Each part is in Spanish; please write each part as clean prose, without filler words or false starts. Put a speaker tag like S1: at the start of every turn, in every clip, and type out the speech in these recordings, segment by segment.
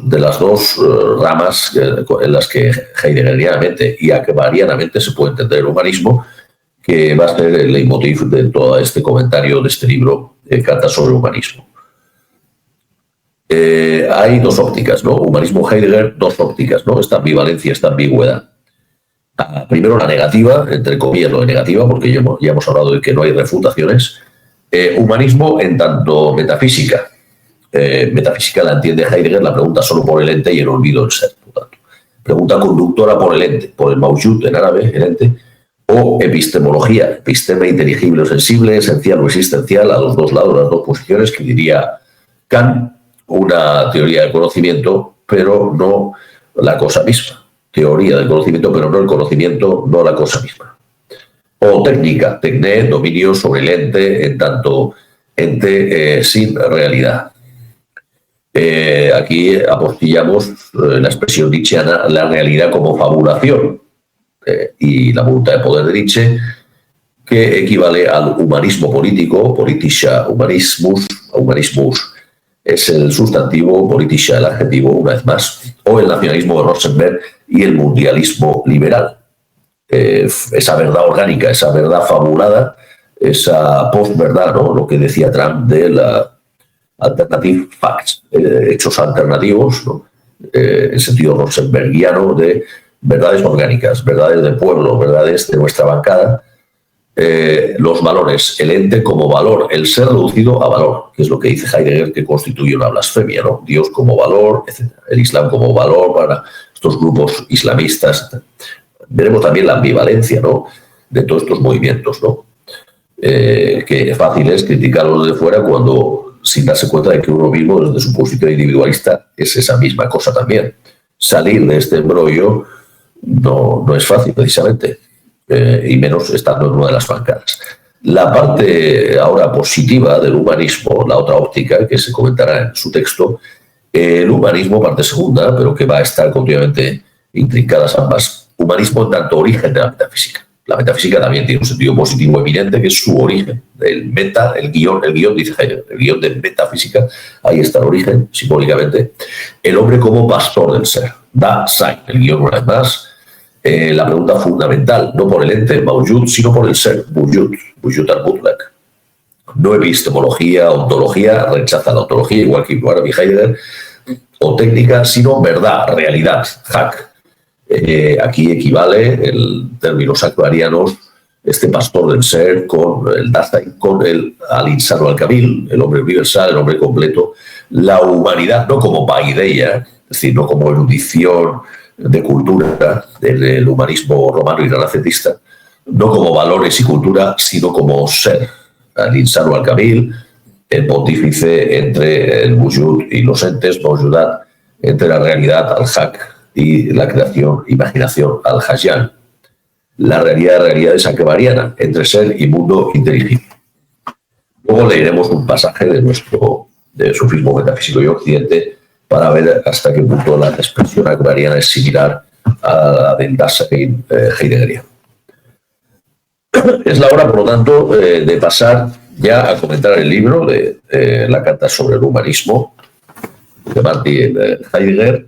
S1: de las dos ramas en las que heideggerianamente y akbarianamente se puede entender el humanismo, que va a ser el leitmotiv de todo este comentario de este libro, Cartas sobre el humanismo. Hay dos ópticas, ¿no? Humanismo Heidegger, dos ópticas, ¿no? Esta ambivalencia, esta ambigüedad. Primero la negativa, entre comillas lo de negativa, porque ya hemos hablado de que no hay refutaciones. Humanismo en tanto metafísica. Metafísica la entiende Heidegger, la pregunta solo por el ente y el olvido del ser. Por tanto, pregunta conductora por el ente, por el mawjud en árabe, el ente, o epistemología, episteme inteligible o sensible, esencial o existencial, a los dos lados, las dos posiciones, que diría Kant, una teoría del conocimiento, pero no la cosa misma. Teoría del conocimiento, pero no el conocimiento, no la cosa misma. O técnica, tecné, dominio sobre el ente, en tanto ente sin realidad. Aquí apostillamos la expresión nietzscheana, la realidad como fabulación, y la voluntad de poder de Nietzsche, que equivale al humanismo político, politischer Humanismus, humanismus es el sustantivo, politischer el adjetivo, una vez más, o el nacionalismo de Rosenberg y el mundialismo liberal. Esa verdad orgánica, esa verdad fabulada, esa postverdad, ¿no? Lo que decía Trump de la alternative facts, hechos alternativos, ¿no? En sentido rosenbergiano de verdades orgánicas, verdades del pueblo, verdades de nuestra bancada, los valores, el ente como valor, el ser reducido a valor, que es lo que dice Heidegger que constituye una blasfemia, ¿no? Dios como valor, etc. El Islam como valor para estos grupos islamistas, etc. Veremos también la ambivalencia, ¿no?, de todos estos movimientos, ¿no? Que fácil es criticarlos de fuera cuando, sin darse cuenta de que uno mismo, desde su posición individualista, es esa misma cosa también. Salir de este embrollo no es fácil, precisamente, y menos estando en una de las bancadas. La parte ahora positiva del humanismo, la otra óptica que se comentará en su texto, el humanismo, parte segunda, pero que va a estar continuamente intrincadas ambas. Humanismo en tanto origen de la metafísica. La metafísica también tiene un sentido positivo evidente, que es su origen. El meta, el guión dice Heidegger, el guión de metafísica, ahí está el origen, simbólicamente. El hombre como pastor del ser. Dasein, el guión una vez más. La pregunta fundamental, no por el ente, mawjud, sino por el ser, wujud al-mutlaq. No epistemología, ontología, rechaza la ontología, igual que Ibn Arabi y Heidegger, o técnica, sino verdad, realidad, hak. Aquí equivale el términos akbarianos, este pastor del ser, con el Dasein, con el al-insano al-kamil, el hombre universal, el hombre completo, la humanidad, no como paideia, es decir, no como erudición de cultura del humanismo romano y renacentista, no como valores y cultura, sino como ser, al-insano al-kamil, el pontífice entre el wujud y los entes, mawjudat, entre la realidad, al-hak, y la creación, imaginación, al-Hajjan. La realidad es akbariana, entre ser y mundo inteligible. Luego leeremos un pasaje de sufismo metafísico y occidente para ver hasta qué punto la expresión akbariana es similar a la del Dasein heideggeriano. Es la hora, por lo tanto, de pasar ya a comentar el libro de la Carta sobre el humanismo de Martin Heidegger.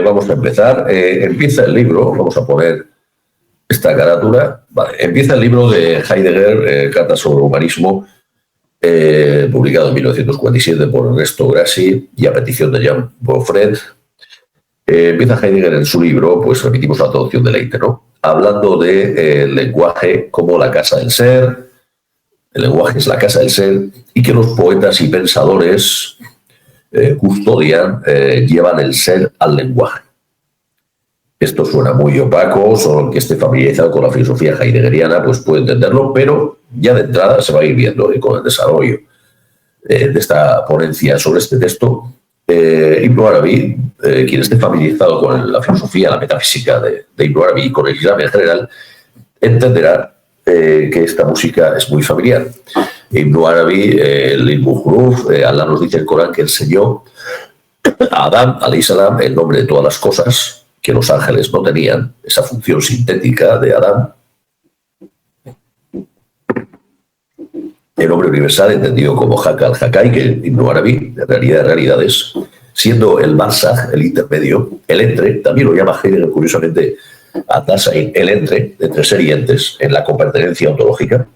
S1: Vamos a empezar. Empieza el libro, vamos a poner esta carátula. Vale, empieza el libro de Heidegger, Carta sobre el humanismo, publicado en 1947 por Ernesto Grassi y a petición de Jean Beaufret. Empieza Heidegger en su libro, pues repetimos la traducción de Leite, ¿no?, hablando del lenguaje como la casa del ser. El lenguaje es la casa del ser y que los poetas y pensadores custodian, llevan el ser al lenguaje. Esto suena muy opaco, solo el que esté familiarizado con la filosofía heideggeriana pues puede entenderlo, pero ya de entrada se va a ir viendo con el desarrollo de esta ponencia sobre este texto. Ibn Arabi, quien esté familiarizado con la filosofía, la metafísica de Ibn Arabi y con el Islam en general, entenderá que esta música es muy familiar. Ibn Arabi, el Ilm Huruf, Allah nos dice en el Corán que enseñó a Adán, alayhi salam, el nombre de todas las cosas que los ángeles no tenían, esa función sintética de Adán. El nombre universal, entendido como Hak al-Hakai, que Ibn Arabi, en realidad de realidades, siendo el Barzaj, el intermedio, el entre, también lo llama Heidegger curiosamente a Dasein, el entre ser y entes en la competencia ontológica,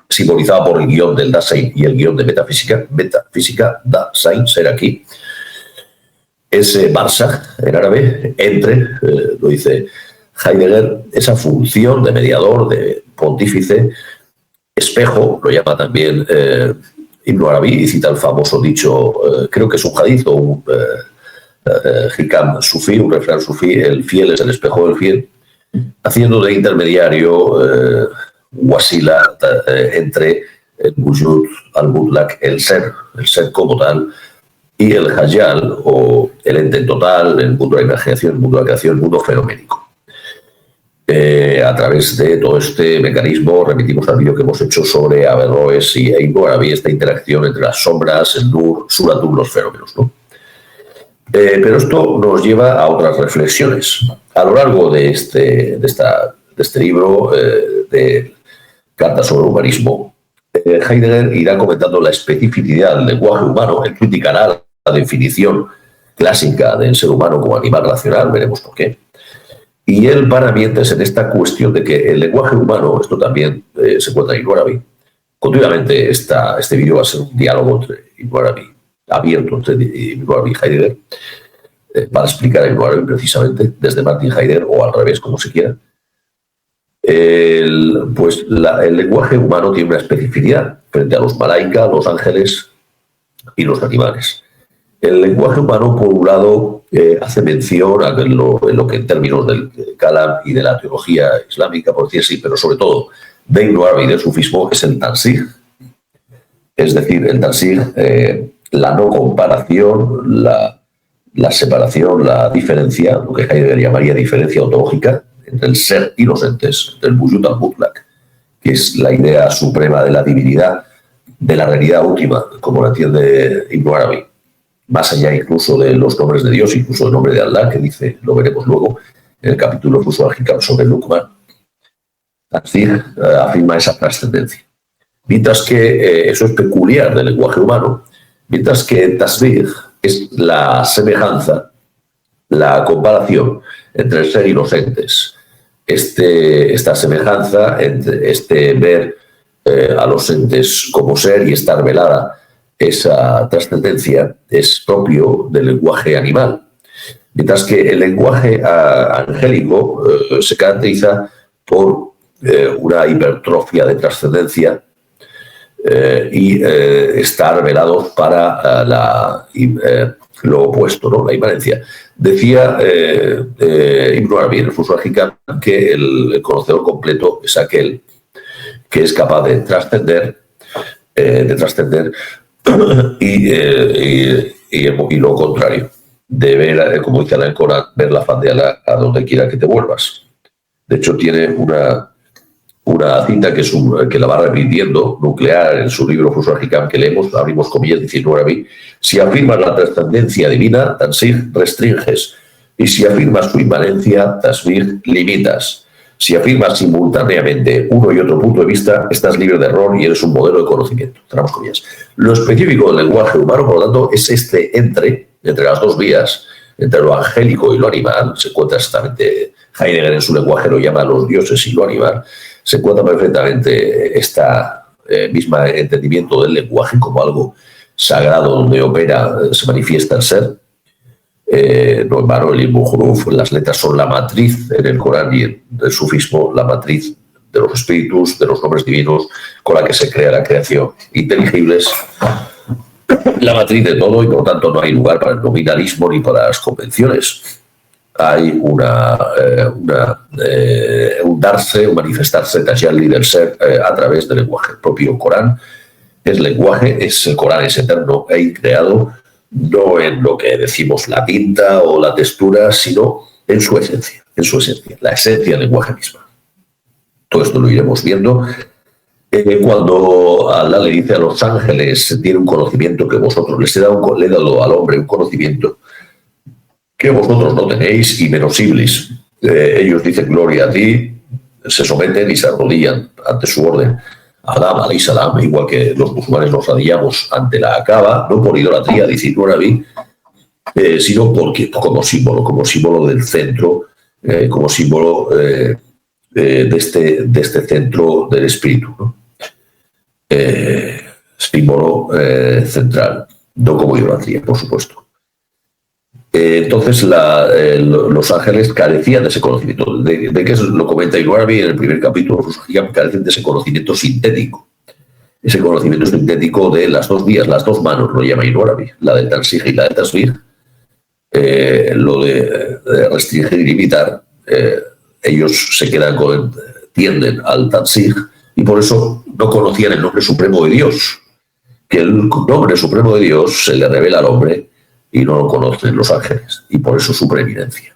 S1: simbolizada por el guión del Dasein y el guión de metafísica, Dasein, ser aquí. Ese Barzaj, en árabe, entre, lo dice Heidegger, esa función de mediador, de pontífice, espejo, lo llama también Ibn Arabi, y cita el famoso dicho, creo que es un hadith o un hikam sufí, un refrán sufí, el fiel es el espejo del fiel, haciendo de intermediario wasila entre el wujud al-mutlaq, el ser como tal, y el hayal, o el ente total, el mundo de la imaginación, el mundo de la creación, el mundo fenoménico. A través de todo este mecanismo, remitimos al vídeo que hemos hecho sobre Averroes y Ibn Arabi, esta interacción entre las sombras, el nur, Suratul, los fenómenos, ¿no? Pero esto nos lleva a otras reflexiones. A lo largo de este libro, de Cartas sobre el humanismo, Heidegger irá comentando la especificidad del lenguaje humano, él criticará la definición clásica del ser humano como animal racional, veremos por qué. Y él para mientras en esta cuestión de que el lenguaje humano, esto también se encuentra en Ibn Arabi, continuamente este vídeo va a ser un diálogo entre Ibn Arabi, abierto entre Ibn Arabi y Heidegger, para explicar a Ibn Arabi precisamente, desde Martin Heidegger o al revés, como se quiera. El lenguaje humano tiene una especificidad frente a los malaika, los ángeles y los animales. El lenguaje humano, por un lado, hace mención a en lo que en términos del Kalam y de la teología islámica, por decir así, pero sobre todo de Ibn Arabi y del sufismo, es el tansij. Es decir, el tansij, la no comparación, la separación, la diferencia, lo que Heidegger llamaría diferencia ontológica, entre el ser y los entes, entre el wujud al-mutlaq, que es la idea suprema de la divinidad, de la realidad última, como la entiende Ibn Arabi, más allá incluso de los nombres de Dios, incluso el nombre de Allah, que dice, lo veremos luego, en el capítulo Fusul al-Hikam sobre Luqman. Tansij afirma esa trascendencia. Mientras que eso es peculiar del lenguaje humano, mientras que Tasbih es la semejanza, la comparación entre el ser y los entes. Esta semejanza, entre ver a los entes como ser y estar velada, esa trascendencia es propio del lenguaje animal. Mientras que el lenguaje angélico se caracteriza por una hipertrofia de trascendencia y estar velados para lo opuesto, ¿no? La inmanencia. Decía Ibn Arabi en el Fusul al-Hikam que el conocedor completo es aquel que es capaz de trascender y lo contrario, de ver, como dice Allah en el Corán, ver la faz de Allah a donde quiera que te vuelvas. De hecho, tiene una cita que la va repitiendo, nuclear, en su libro Fusul al-Hikam, que leemos, abrimos comillas, dice Ibn Arabi: si afirmas la trascendencia divina, tansij, restringes, y si afirmas su inmanencia, tasbih, limitas. Si afirmas simultáneamente uno y otro punto de vista, estás libre de error y eres un modelo de conocimiento. Cerramos comillas. Lo específico del lenguaje humano, por lo tanto, es entre las dos vías, entre lo angélico y lo animal. Se encuentra exactamente, Heidegger en su lenguaje lo llama los dioses y lo animal. Se encuentra perfectamente misma entendimiento del lenguaje como algo sagrado donde opera, se manifiesta el ser. No en vano, el ilm huruf, las letras son la matriz en el Corán y en el sufismo, la matriz de los espíritus, de los nombres divinos con la que se crea la creación. Inteligibles, la matriz de todo, y por lo tanto no hay lugar para el nominalismo ni para las convenciones. Hay un darse, un manifestarse, tajalli del ser a través del lenguaje. El propio Corán es lenguaje, el Corán es eterno e increado, no en lo que decimos la tinta o la textura, sino en su esencia, la esencia del lenguaje misma. Todo esto lo iremos viendo. Cuando Allah le dice a los ángeles, tiene un conocimiento que vosotros, le he dado al hombre un conocimiento que vosotros no tenéis, y menos Iblis. Ellos dicen gloria a ti, se someten y se arrodillan ante su orden. Adán, alayhi salam, igual que los musulmanes nos arrodillamos ante la Kaaba, no por idolatría, dice Ibn Arabi, sino porque como símbolo del centro, como símbolo de este centro del espíritu, ¿no? Símbolo central, no como idolatría, por supuesto. Entonces los ángeles carecían de ese conocimiento. ¿De qué lo comenta Ibn Arabi en el primer capítulo? Los ángeles carecen de ese conocimiento sintético. Ese conocimiento sintético de las dos vías, las dos manos, lo llama Ibn Arabi, la del Tansij y la del Tasbih. Lo de restringir y limitar, ellos se quedan tienden al Tansij y por eso no conocían el nombre supremo de Dios. Que el nombre supremo de Dios se le revela al hombre y no lo conocen los ángeles, y por eso su preeminencia.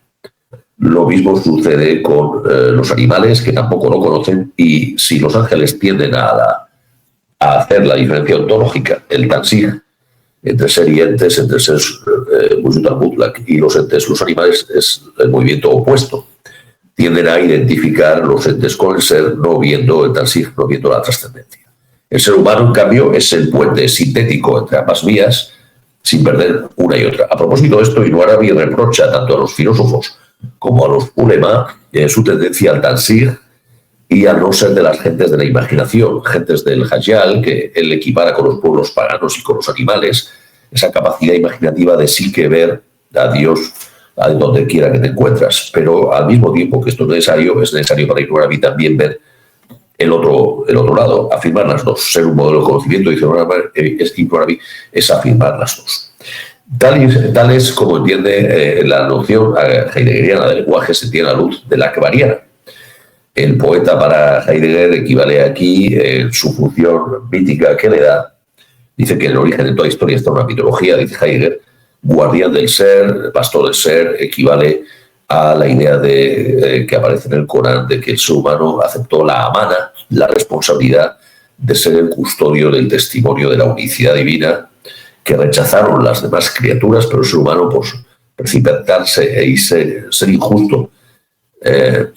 S1: Lo mismo sucede con los animales, que tampoco lo conocen, y si los ángeles tienden a hacer la diferencia ontológica, el Tansij, entre ser y entes, entre ser Wujud al-Mutlaq y los entes, los animales, es el movimiento opuesto. Tienden a identificar los entes con el ser, no viendo el Tansij, no viendo la trascendencia. El ser humano, en cambio, es el puente sintético entre ambas vías, sin perder una y otra. A propósito de esto, Ibn Arabi reprocha tanto a los filósofos como a los ulema su tendencia al Tansij y al no ser de las gentes de la imaginación, gentes del Hayal, que él equipara con los pueblos paganos y con los animales, esa capacidad imaginativa de sí que ver a Dios a donde quiera que te encuentras. Pero al mismo tiempo que esto es necesario para Ibn Arabi también ver el otro lado, afirmar las dos. Ser un modelo de conocimiento, dice Ibn Arabi, es afirmar las dos. Tal es como entiende la noción heideggeriana del lenguaje, se tiene a la luz de la kebariana. El poeta para Heidegger equivale aquí en su función mítica que le da. Dice que en el origen de toda historia está una mitología, dice Heidegger, guardián del ser, pastor del ser, equivale a la idea que aparece en el Corán de que el ser humano aceptó la amana, la responsabilidad de ser el custodio del testimonio de la unicidad divina, que rechazaron las demás criaturas, pero el ser humano, por precipitarse y ser injusto, ser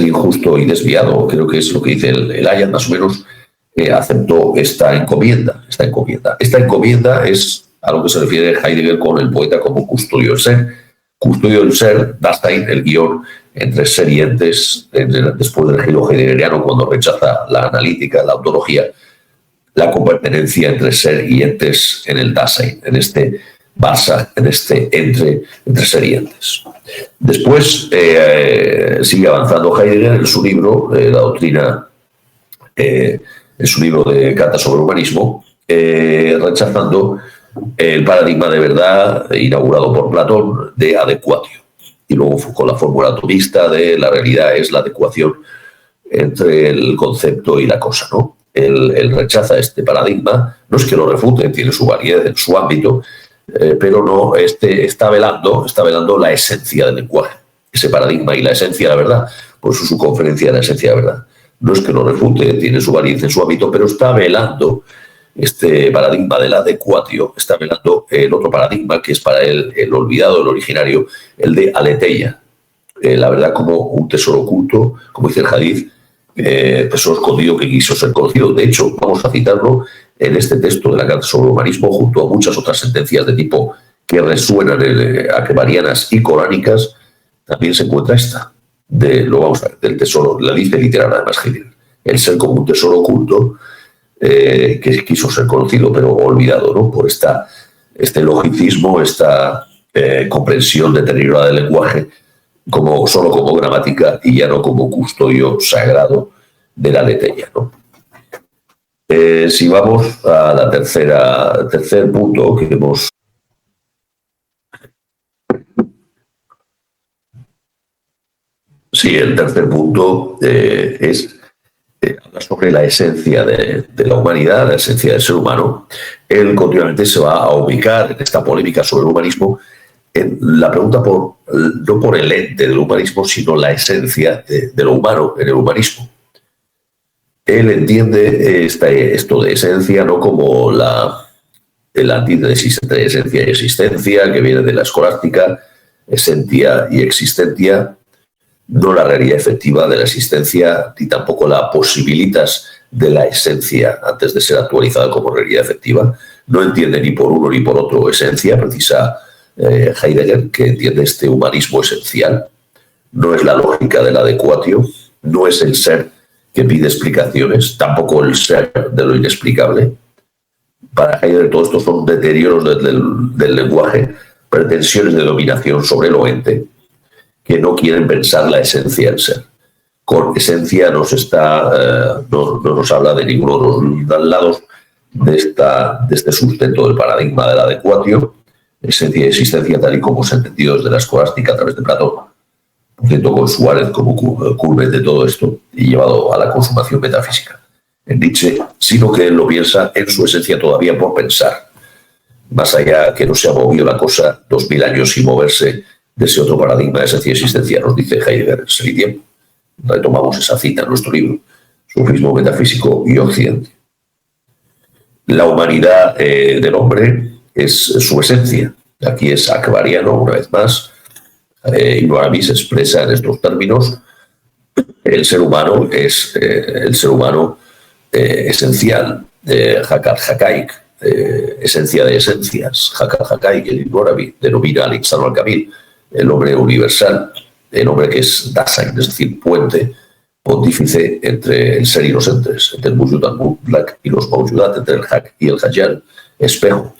S1: injusto y desviado, creo que es lo que dice el ayat, más o menos, aceptó esta encomienda. Esta encomienda es a lo que se refiere Heidegger con el poeta como custodio del ser. Custodio del ser, Dasein, el guión entre ser y entes, después del giro heideggeriano, cuando rechaza la analítica, la ontología, la competencia entre ser y entes en el Dasein, en este basa, en este entre ser y entes. Después sigue avanzando Heidegger en su libro, la doctrina, en su libro de Carta sobre el humanismo, rechazando el paradigma de verdad inaugurado por Platón de adecuatio. Y luego con la fórmula atomista de la realidad es la adecuación entre el concepto y la cosa, ¿no? Él rechaza este paradigma, no es que lo refute, tiene su validez en su ámbito, pero no está velando la esencia del lenguaje, ese paradigma y la esencia de la verdad. Por eso su conferencia de la esencia de la verdad. No es que lo refute, tiene su validez en su ámbito, pero está velando este paradigma del adecuatio, está velando el otro paradigma que es para él el olvidado, el originario, el de aletheia. La verdad como un tesoro oculto, como dice el hadith, tesoro escondido que quiso ser conocido. De hecho, vamos a citarlo en este texto de la Carta sobre el humanismo, junto a muchas otras sentencias de tipo que resuenan akebarianas y coránicas, también se encuentra esta, lo vamos a ver, del tesoro, la dice literal además Heidegger, el ser como un tesoro oculto, que quiso ser conocido pero olvidado, ¿no? Por este logicismo, esta comprensión deteriorada del lenguaje solo como gramática y ya no como custodio sagrado de la aletheia, ¿no? Si vamos a la tercer punto que hemos... Sí, el tercer punto es habla sobre la esencia de la humanidad, la esencia del ser humano. Él continuamente se va a ubicar en esta polémica sobre el humanismo en la pregunta no por el ente del humanismo, sino la esencia de lo humano en el humanismo. Él entiende esto de esencia no como el antítesis entre esencia y existencia, que viene de la escolástica, esencia y existencia, no la realidad efectiva de la existencia, ni tampoco la posibilitas de la esencia antes de ser actualizada como realidad efectiva, no entiende ni por uno ni por otro esencia, precisa Heidegger, que entiende este humanismo esencial. No es la lógica del adecuatio, no es el ser que pide explicaciones, tampoco el ser de lo inexplicable. Para Heidegger todo esto son deterioros del lenguaje, pretensiones de dominación sobre lo ente, que no quieren pensar la esencia del ser. Con esencia no nos habla de ninguno de los lados de este sustento del paradigma del adecuatio, esencia y existencia tal y como se ha entendido desde la escolástica a través de Platón, por cierto, con Suárez como culmen de todo esto y llevado a la consumación metafísica en Nietzsche, sino que él lo piensa en su esencia todavía por pensar, más allá que no se ha movido la cosa 2000 años sin moverse de ese otro paradigma de esencia y existencia, nos dice Heidegger en Ser y Tiempo. Retomamos esa cita en nuestro libro, Sufismo Metafísico y Occidente. La humanidad del hombre es su esencia. Aquí es akbariano, una vez más. Ibn Arabi se expresa en estos términos. El ser humano es el ser humano esencial, Hakar Hakaik, esencia de esencias. Hakar Hakaik, el Ibn Arabi denomina al Insan al-Kamil, el hombre universal, el hombre que es Dasein, es decir, puente, pontífice entre el ser y los entes, entre el Mujud al-Mutlak y los Mawjudat, entre el Hak y el Hayal, espejo.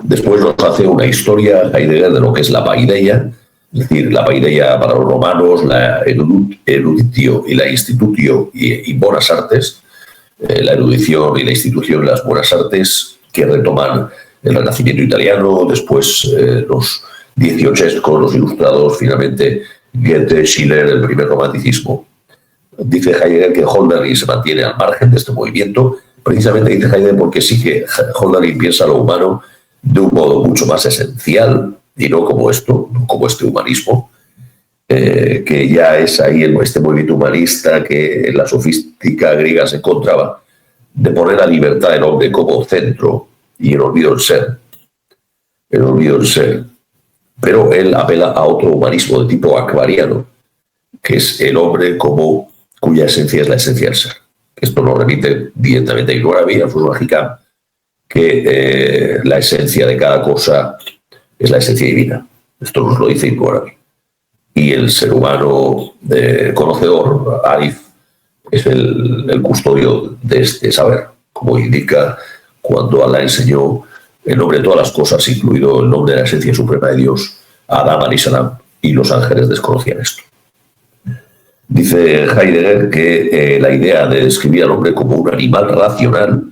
S1: Después nos hace una historia Heidegger de lo que es la paideia, es decir, la paideia para los romanos, la eruditio y la institutio y buenas artes, la erudición y la institución y las buenas artes que retoman el Renacimiento italiano, después los 18 con los ilustrados, finalmente Goethe, Schiller, el primer romanticismo. Dice Heidegger que Hölderlin se mantiene al margen de este movimiento, precisamente dice Heidegger porque sí que Hölderlin piensa lo humano de un modo mucho más esencial y no como esto, no como este humanismo, que ya es ahí este movimiento humanista que en la sofística griega se encontraba, de poner la libertad del hombre como centro y el olvido del ser. El olvido del ser. Pero él apela a otro humanismo de tipo akbariano, que es el hombre cuya esencia es la esencia del ser. Esto nos remite directamente a Ibn Arabi, a Fusul Hikam, que la esencia de cada cosa es la esencia divina. Esto nos lo dice Ibn Arabi. Y el ser humano conocedor, Arif, es el custodio de este saber, como indica cuando Allah enseñó el nombre de todas las cosas, incluido el nombre de la esencia suprema de Dios, a Adán alayhi salam, y los ángeles desconocían esto. Dice Heidegger que la idea de describir al hombre como un animal racional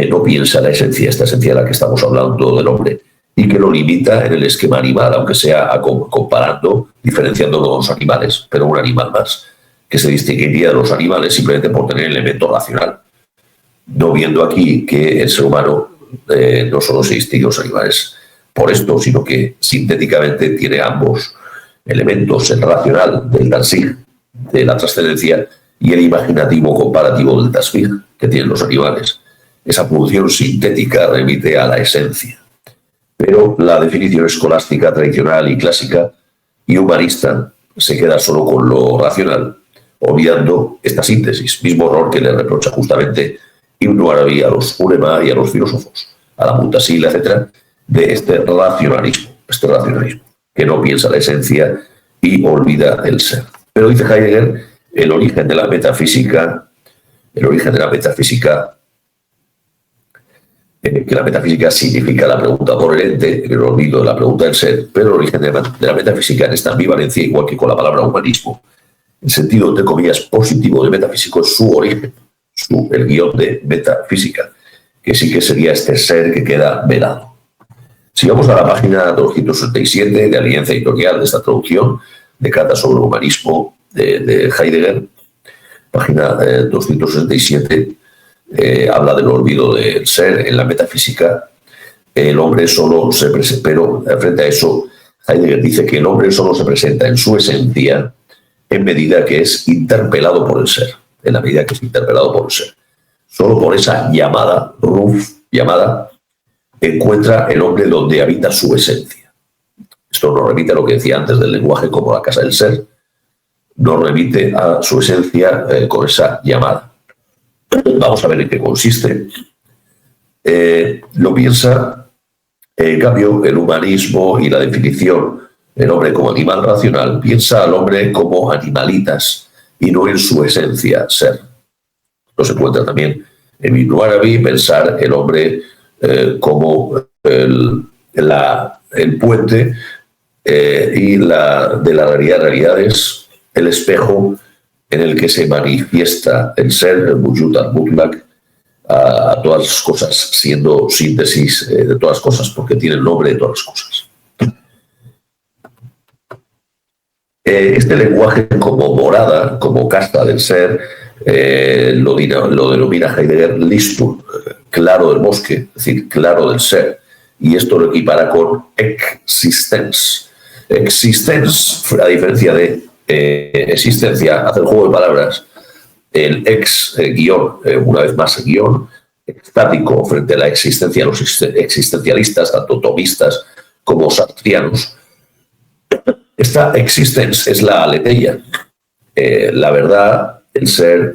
S1: no piensa la esencia, esta esencia de la que estamos hablando del hombre, y que lo limita en el esquema animal, aunque sea comparando, diferenciándolo de los animales, pero un animal más, que se distinguiría de los animales simplemente por tener elemento racional, no viendo aquí que el ser humano no solo se distingue de los animales por esto, sino que sintéticamente tiene ambos elementos, el racional del tansig, de la trascendencia, y el imaginativo comparativo del tasbih que tienen los animales. Esa función sintética remite a la esencia. Pero la definición escolástica tradicional y clásica y humanista se queda solo con lo racional, olvidando esta síntesis, mismo error que le reprocha justamente Ibn Arabi a los ulema y a los filósofos, a la Mutasil, etc., de este racionalismo, que no piensa la esencia y olvida el ser. Pero dice Heidegger, el origen de la metafísica, que la metafísica significa la pregunta por el ente, el olvido de la pregunta del ser, pero el origen de la metafísica en esta ambivalencia, igual que con la palabra humanismo, en sentido, entre comillas, positivo de metafísico, es su origen, el guión de metafísica, que sí que sería este ser que queda velado. Si vamos a la página 267 de Alianza Editorial de esta traducción de Carta sobre el Humanismo de Heidegger, página 267, habla del olvido del ser en la metafísica. El hombre solo se presenta, pero frente a eso, Heidegger dice que el hombre solo se presenta en su esencia en medida que es interpelado por el ser, en la medida que es interpelado por el ser. Solo por esa llamada, encuentra el hombre donde habita su esencia. Esto nos remite a lo que decía antes del lenguaje como la casa del ser, nos remite a su esencia con esa llamada. Vamos a ver en qué consiste. lo piensa, en cambio, el humanismo y la definición del hombre como animal racional piensa al hombre como animalitas y no en su esencia ser. Esto se encuentra también en Ibn Arabi, pensar el hombre como el puente y de la realidades, el espejo en el que se manifiesta el ser, el wujud al-mutlaq, a todas las cosas, siendo síntesis de todas las cosas, porque tiene el nombre de todas las cosas. Este lenguaje como morada, como casta del ser, lo denomina Heidegger Listum, claro del bosque, es decir, claro del ser. Y esto lo equipara con existence. Existence, a diferencia de existencia, hace el juego de palabras, el guión, una vez más guión, estático frente a la existencia, los existencialistas, tanto tomistas como sartrianos. Esta existence es la aletheia, la verdad, el ser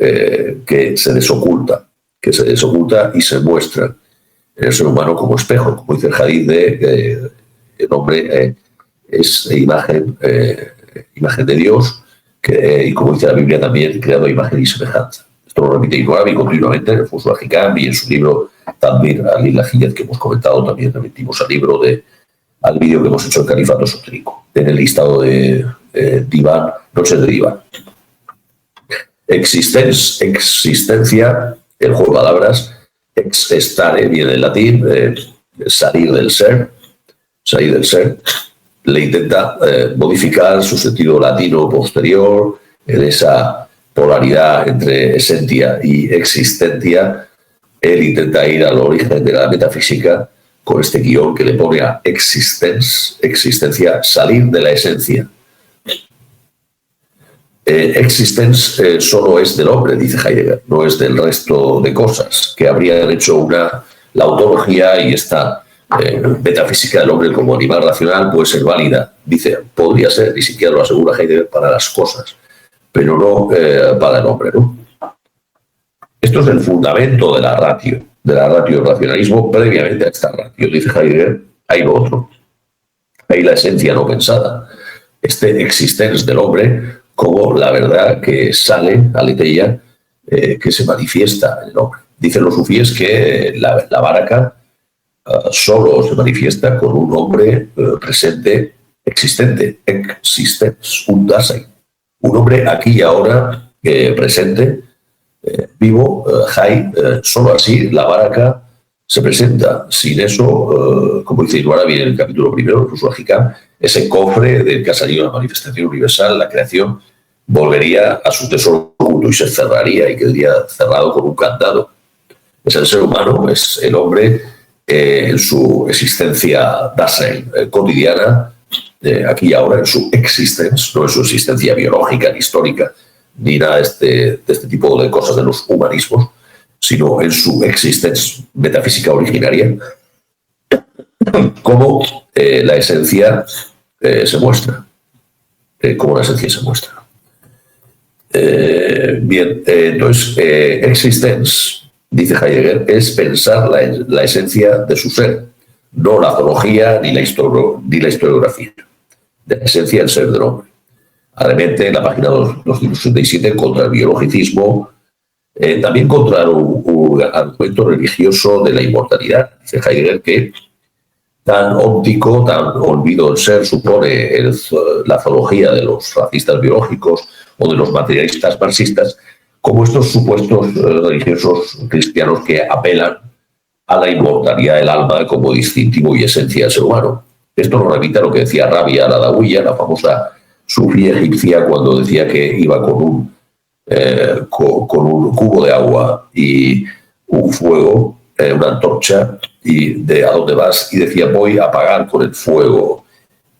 S1: que se desoculta y se muestra en el ser humano como espejo, como dice el hadith de el hombre es imagen de Dios, y como dice la Biblia también, creado a imagen y semejanza. Esto lo repite Ibn Arabi continuamente en el Fusul al-Hikam y en su libro Tadbir al-Ilahiyat, que hemos comentado también, remitimos al libro al vídeo que hemos hecho del Califato Esotérico, en el listado de Diván, Noches de Diván. Existencia, el juego de palabras, estare, viene del latín, salir del ser, le intenta modificar su sentido latino posterior en esa polaridad entre esencia y existencia. Él intenta ir al origen de la metafísica con este guión que le pone a existencia, salir de la esencia. Existence solo es del hombre, dice Heidegger, no es del resto de cosas, que habrían hecho la ontología y esta metafísica del hombre como animal racional puede ser válida. Dice, podría ser, ni siquiera lo asegura Heidegger, para las cosas, pero no para el hombre, ¿no? Esto es el fundamento de la ratio del racionalismo. Previamente a esta ratio, dice Heidegger, hay lo otro, hay la esencia no pensada, este existence del hombre como la verdad que sale, aletheia, que se manifiesta en el hombre. Dicen los sufíes que la baraka solo se manifiesta con un hombre presente, existente, existence, un dasein, un hombre aquí y ahora presente, vivo, hay, solo así la baraka se presenta. Sin eso, como dice Ibn Arabi en el capítulo primero del Fusul al-Hikam, ese cofre del que ha salido la manifestación universal, la creación, volvería a su tesoro oculto y se cerraría y quedaría cerrado con un candado. Es el ser humano, es el hombre en su existencia Dasein cotidiana, aquí y ahora, en su existence, no en su existencia biológica ni histórica, ni nada de este tipo de cosas de los humanismos, sino en su existencia metafísica originaria, cómo la esencia se muestra. Cómo la esencia se muestra. Bien, entonces, existence, dice Heidegger, es pensar la esencia de su ser, no la zoología ni la historiografía, de la esencia del ser del hombre. Además, en la página 267, contra el biologicismo, también contra un argumento religioso de la inmortalidad. Dice Heidegger que tan óptico, tan olvido del ser supone la zoología de los racistas biológicos o de los materialistas marxistas, como estos supuestos religiosos cristianos que apelan a la inmortalidad del alma como distintivo y esencia del ser humano. Esto nos remite a lo que decía Rabia al-Adawiya, la famosa sufí egipcia, cuando decía que iba con un cubo de agua y un fuego, una antorcha, y de a dónde vas, y decía, voy a apagar con el fuego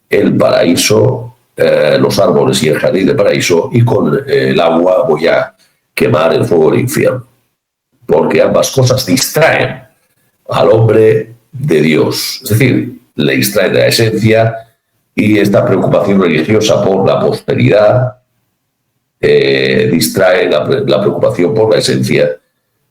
S1: el paraíso, los árboles y el jardín del paraíso, y con el agua voy a quemar el fuego del infierno, porque ambas cosas distraen al hombre de Dios, es decir, le distraen de la esencia, y esta preocupación religiosa por la posteridad distrae la preocupación por la esencia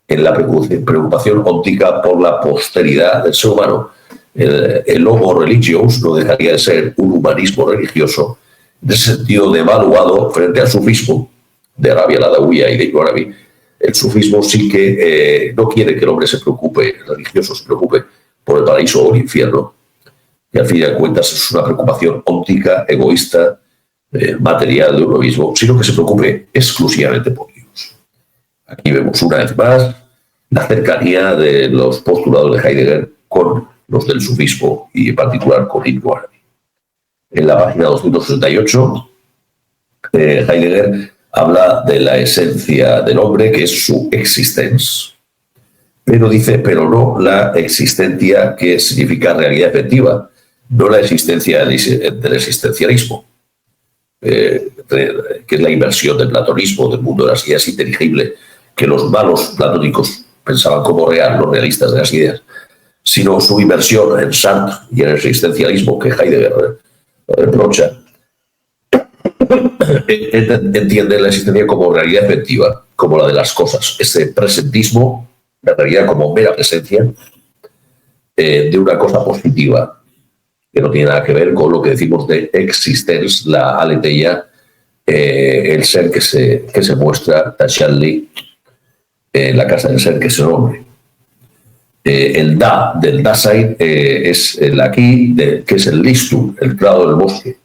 S1: en la preocupación óptica por la posteridad del ser humano. El homo religious no dejaría de ser un humanismo religioso, en ese sentido devaluado frente al sufismo de Arabia la Adawiya y de Ibn Arabi. El sufismo sí que no quiere que el hombre se preocupe, el religioso se preocupe por el paraíso o el infierno, que al fin y al cuentas es una preocupación óptica, egoísta, material de uno mismo, sino que se preocupe exclusivamente por Dios. Aquí vemos una vez más la cercanía de los postulados de Heidegger con los del sufismo y en particular con Ibn Arabi. En la página 268, Heidegger habla de la esencia del hombre, que es su existencia, pero dice, pero no la existencia que significa realidad efectiva, no la existencia del existencialismo, que es la inversión del platonismo, del mundo de las ideas inteligible, que los malos platónicos pensaban como real, los realistas de las ideas, sino su inversión en Sartre y en el existencialismo que Heidegger reprocha. Entiende la existencia como realidad efectiva, como la de las cosas, ese presentismo, la realidad como mera presencia de una cosa positiva, que no tiene nada que ver con lo que decimos de existence, la aletheia, el ser que se muestra, Tashalli, la casa del ser que es el hombre. El da del Dasein es el aquí, que es el listum, el prado del bosque.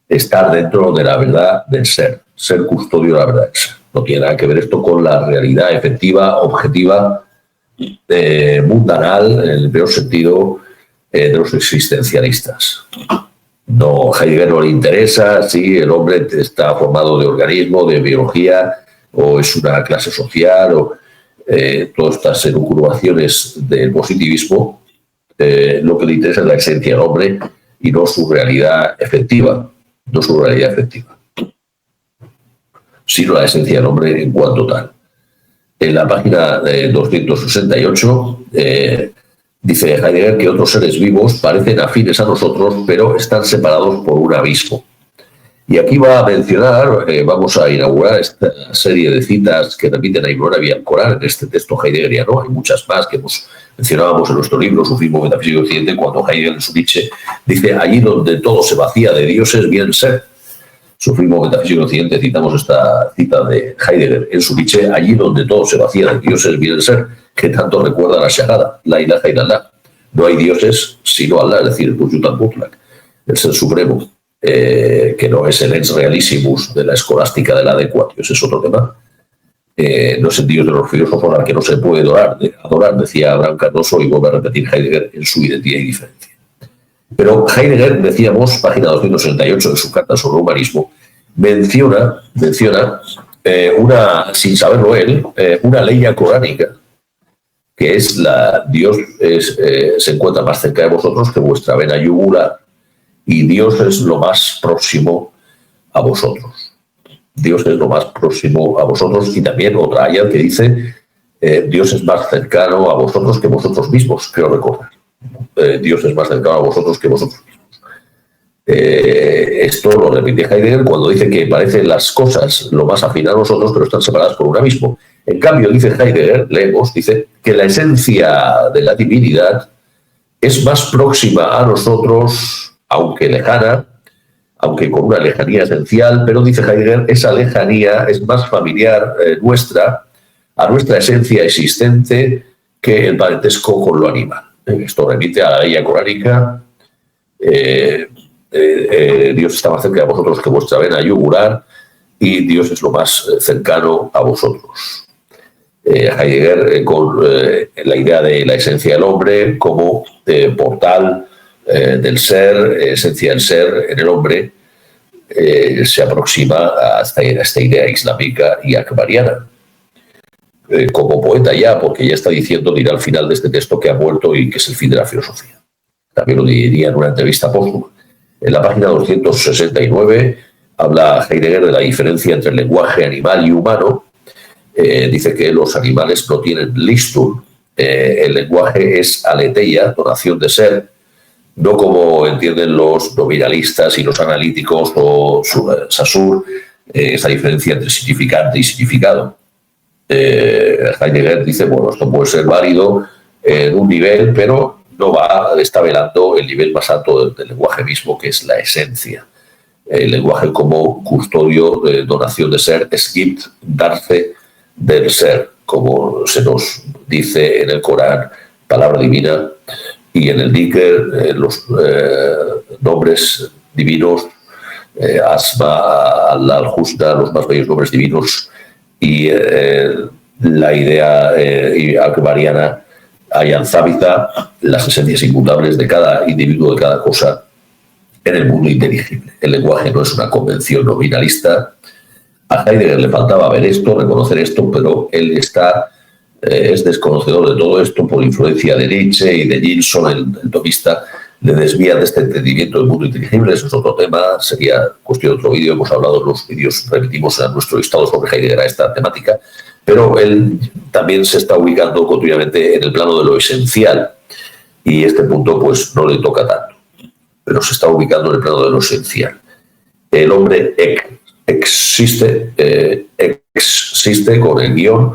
S1: Estar dentro de la verdad del ser custodio de la verdad del ser. No tiene nada que ver esto con la realidad efectiva, objetiva, mundanal, en el peor sentido de los existencialistas. No, a Heidegger no le interesa si el hombre está formado de organismo, de biología, o es una clase social, o todas estas elucubraciones del positivismo. Lo que le interesa es la esencia del hombre y no su realidad efectiva. No su realidad efectiva, sino la esencia del hombre en cuanto tal. En la página 268 dice Heidegger que otros seres vivos parecen afines a nosotros, pero están separados por un abismo. Y aquí va a mencionar, vamos a inaugurar esta serie de citas que repiten a Ibn Arabi al Corán en este texto heideggeriano. Hay muchas más que mencionábamos en nuestro libro, Sufismo, Metafísica y Occidente, cuando Heidegger en su Nietzsche dice: allí donde todo se vacía de dioses, bien ser. Sufismo, Metafísica y Occidente, citamos esta cita de Heidegger en su Nietzsche: allí donde todo se vacía de dioses, bien ser, que tanto recuerda a la Shahada, la ilaha illallah. No hay dioses sino Allah, es decir, el Wujud al-Mutlaq, el ser supremo. Que no es el ens realissimus de la escolástica de la adecuatio, ese es otro tema. No es el Dios de los filósofos al que no se puede adorar, decía Abraham Cardoso, y vuelve a repetir Heidegger en su Identidad y Diferencia. Pero Heidegger, decíamos, página 268 de su carta sobre el humanismo, menciona sin saberlo él, una ley coránica, que es Dios se encuentra más cerca de vosotros que vuestra vena yugular, y Dios es lo más próximo a vosotros. Dios es lo más próximo a vosotros. Y también otra ayat que dice: Dios es más cercano a vosotros que vosotros mismos, creo recordar. Dios es más cercano a vosotros que vosotros mismos. Esto lo repite Heidegger cuando dice que parecen las cosas lo más afín a nosotros, pero están separadas por un abismo. En cambio, dice Heidegger, leemos, dice que la esencia de la divinidad es más próxima a nosotros, aunque lejana, aunque con una lejanía esencial, pero dice Heidegger, esa lejanía es más familiar a nuestra esencia existente que el parentesco con lo animal. Esto remite a la ley coránica: Dios está más cerca de vosotros que vuestra vena yugular, y Dios es lo más cercano a vosotros. Heidegger con la idea de la esencia del hombre como portal del ser, esencia del ser en el hombre, se aproxima a esta idea islámica y akbariana. Como poeta ya, porque ya está diciendo, dirá al final de este texto, que ha muerto y que es el fin de la filosofía. También lo diría en una entrevista póstuma. En la página 269 habla Heidegger de la diferencia entre el lenguaje animal y humano. Dice que los animales no tienen listum, el lenguaje es aletheia, donación de ser, no como entienden los nominalistas y los analíticos o Saussure, esa diferencia entre significante y significado. Heidegger dice, bueno, esto puede ser válido en un nivel, pero no está velando el nivel más alto del lenguaje mismo, que es la esencia. El lenguaje como custodio, donación de ser, es gibt, darse del ser, como se nos dice en el Corán, palabra divina, y en el Dhikr, los nombres divinos, Asma, Allah, Al-Husna, los más bellos nombres divinos, y la idea akbariana, Ayan Zabita, las esencias inmutables de cada individuo, de cada cosa, en el mundo inteligible. El lenguaje no es una convención nominalista. A Heidegger le faltaba ver esto, reconocer esto, pero él es desconocedor de todo esto por influencia de Nietzsche y de Gilson, el tomista, le desvía de este entendimiento del mundo inteligible. Eso es otro tema, sería cuestión de otro vídeo. Hemos hablado en los vídeos, remitimos a nuestro listado sobre Heidegger a esta temática, pero él también se está ubicando continuamente en el plano de lo esencial y este punto pues no le toca tanto, pero se está ubicando en el plano de lo esencial. El hombre existe con el guión,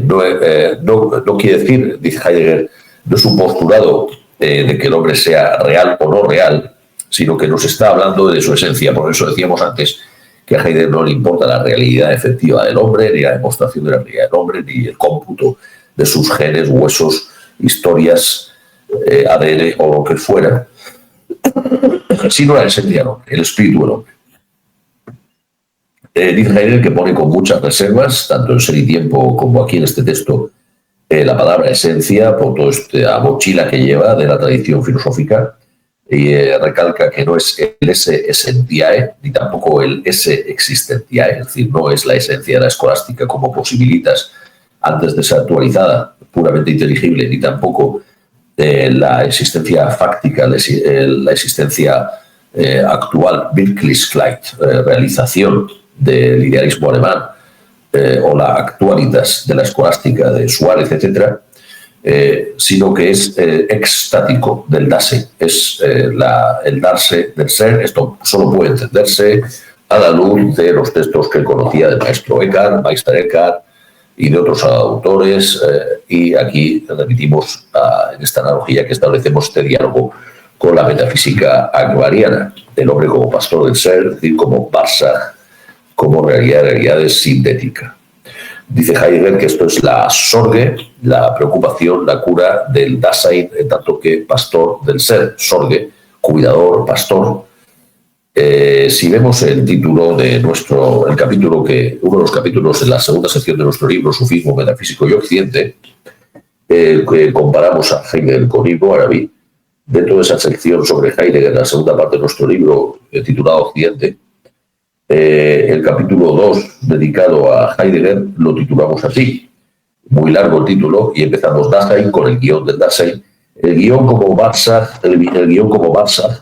S1: no quiere decir, dice Heidegger, no es un postulado de que el hombre sea real o no real, sino que nos está hablando de su esencia. Por eso decíamos antes que a Heidegger no le importa la realidad efectiva del hombre, ni la demostración de la realidad del hombre, ni el cómputo de sus genes, huesos, historias, ADN o lo que fuera, sino la esencia del hombre, el espíritu del hombre. Dice Heidegger que pone con muchas reservas, tanto en Ser y Tiempo como aquí en este texto, la palabra esencia, por toda esta mochila que lleva de la tradición filosófica, y recalca que no es el esse essentiae, ni tampoco el esse existentiae, es decir, no es la esencia de la escolástica como posibilitas antes de ser actualizada, puramente inteligible, ni tampoco la existencia fáctica, la existencia actual, Wirklichkeit, realización del idealismo alemán, o la actualitas de la escolástica de Suárez, etc., sino que es extático del Dasein, es el darse del ser. Esto solo puede entenderse a la luz de los textos que él conocía del maestro Eckhart, Meister Eckhart y de otros autores, y aquí repetimos en esta analogía que establecemos este diálogo con la metafísica akbariana, del hombre como pastor del ser, es decir, como Barsach, como realidad es sintética. Dice Heidegger que esto es la Sorge, la preocupación, la cura del Dasein, en tanto que pastor del ser. Sorge, cuidador, pastor. Si vemos el título de el capítulo uno de los capítulos en la segunda sección de nuestro libro, Sufismo, Metafísico y Occidente, que comparamos a Heidegger con Ibn Arabi, dentro de esa sección sobre Heidegger, la segunda parte de nuestro libro titulado Occidente, el capítulo 2 dedicado a Heidegger lo titulamos así, muy largo el título, y empezamos Dasein con el guión del Dasein, el guión como Barsach,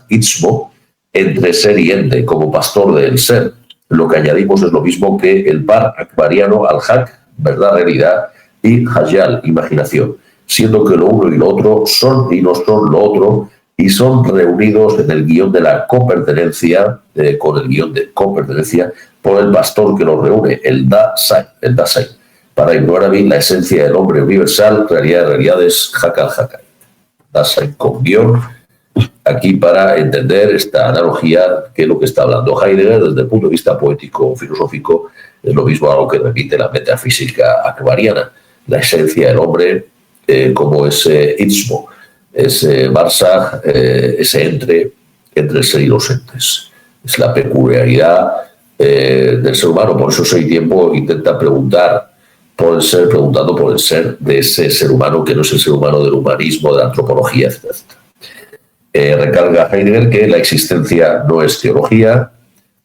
S1: Itzmo, entre ser y ente, como pastor del ser. Lo que añadimos es lo mismo que el par akbariano al-Haq, verdad, realidad, y Hayal, imaginación, siendo que lo uno y lo otro son y no son lo otro, y son reunidos en el guión de la copertenencia, con el guión de copertenencia, por el pastor que los reúne, el Dasein. Para Ibn Arabi, la esencia del hombre universal, realidad de realidades, Hakal Hakai. Dasein con guión, aquí para entender esta analogía, que es lo que está hablando Heidegger desde el punto de vista poético, filosófico, es lo mismo a lo que repite la metafísica akbariana, la esencia del hombre como ese Itzmo, ese Barsach, ese entre el ser y los entes. Es la peculiaridad del ser humano. Por eso Ser y Tiempo intenta preguntar por el ser, preguntando por el ser de ese ser humano que no es el ser humano del humanismo, de la antropología, etc. Recarga Heidegger que la existencia no es teología,